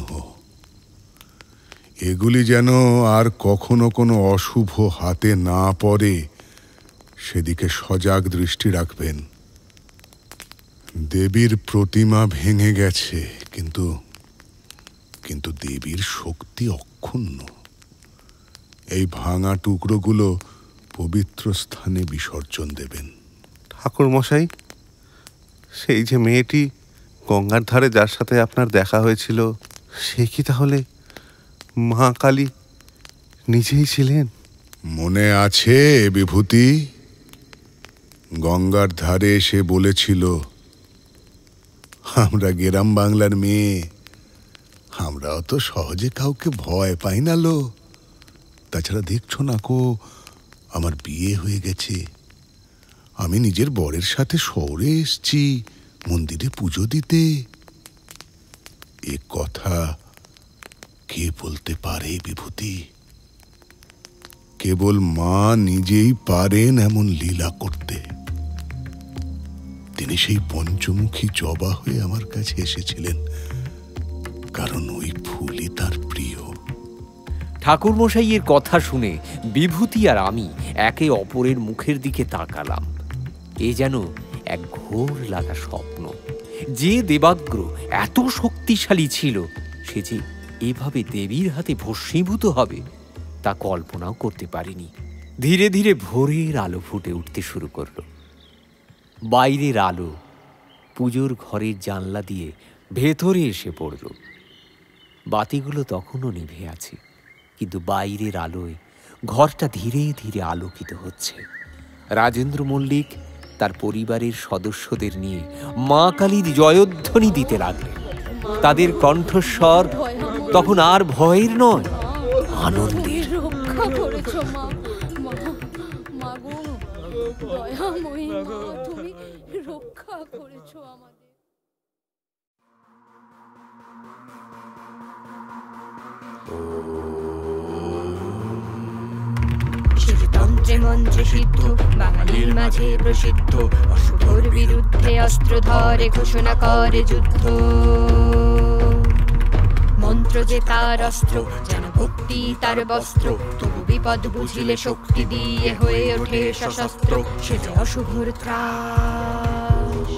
এগুলি যেন আর কখনো কোনো অশুভ হাতে না পড়ে, সেদিকে সজাগ দৃষ্টি রাখবেন। দেবীর প্রতিমা ভেঙে গেছে, কিন্তু দেবীর শক্তি অক্ষুণ্ণ। এই ভাঙা টুকরোগুলো পবিত্র স্থানে বিসর্জন দেবেন। ঠাকুর মশাই, সেই যে মেয়েটি গঙ্গার ধারে যার সাথে আপনার দেখা হয়েছিল, সে কি তাহলে মা কালী নিজেই ছিলেন? মনে আছে বিভূতি? গঙ্গার ধারে এসে বলেছিল, আমরা গ্রাম বাংলার মেয়ে, আমরা অত সহজে কাউকে ভয় পাই না লো। তাছাড়া দেখছো না কো, আমার বিয়ে হয়ে গেছে। আমি নিজের বরের সাথে শহরে এসছি মন্দিরে পুজো দিতে। এ কথা কে বলতে পারে বিভূতি? কেবল মা নিজেই পারেন এমন লীলা করতে। তিনি সেই পঞ্চমুখী জবা হয়ে আমার কাছে এসেছিলেন, কারণ ওই ফুলই তার প্রিয়। ঠাকুরমশাইয়ের কথা শুনে বিভূতি আর আমি একে অপরের মুখের দিকে তাকালাম। এ যেন এক ঘোর লাগা স্বপ্ন। যে দেবাগ্র এত শক্তিশালী ছিল, সে যে এভাবে দেবীর হাতে ভস্মীভূত হবে তা কল্পনাও করতে পারিনি। ধীরে ধীরে ভোরের আলো ফুটে উঠতে শুরু করল। বাইরের আলো পুজোর ঘরের জানলা দিয়ে ভেতরে এসে পড়ল। বাতিগুলো তখনও নিভে আছে, কিন্তু বাইরের আলোয় ঘরটা ধীরে ধীরে আলোকিত হচ্ছে। রাজেন্দ্র মল্লিক তার পরিবারের সদস্যদের নিয়ে মা কালীর জয়ধ্বনি দিতে লাগলেন। তাদের কণ্ঠস্বর তখন আর ভয়ের নয়, আনন্দের। রক্ষা করেছো মা, মা গো, দয়াময়ী মা, তুমি রক্ষা করেছো আমাদের। তন্ত্রে মন্ত্রে সিদ্ধ বাঙালির মাঝে প্রসিদ্ধ, অশুভর বিরুদ্ধে অস্ত্র ধরে ঘোষণা করে যুদ্ধ। মন্ত্র যে তার অস্ত্র, যেন ভক্তি তার বস্ত্র, তবু বিপদ বুঝিলে শক্তি দিয়ে হয়ে ওঠে সশস্ত্র। সে যে অশুভর ত্রাস,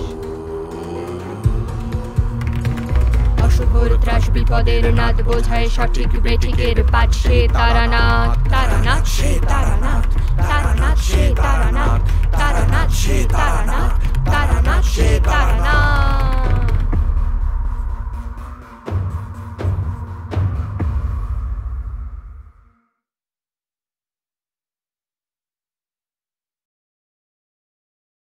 অশুভর ত্রাস বিপদের নাদ বোঝায় সঠিক বেঠিকের পাঠ। সে তারানাথ, তারানাথ, সে তারানাথ, তারানাথ, সে তারানাথ, তারানাথ, সে তারানাথ, তারানাথ, সে তারানাথ।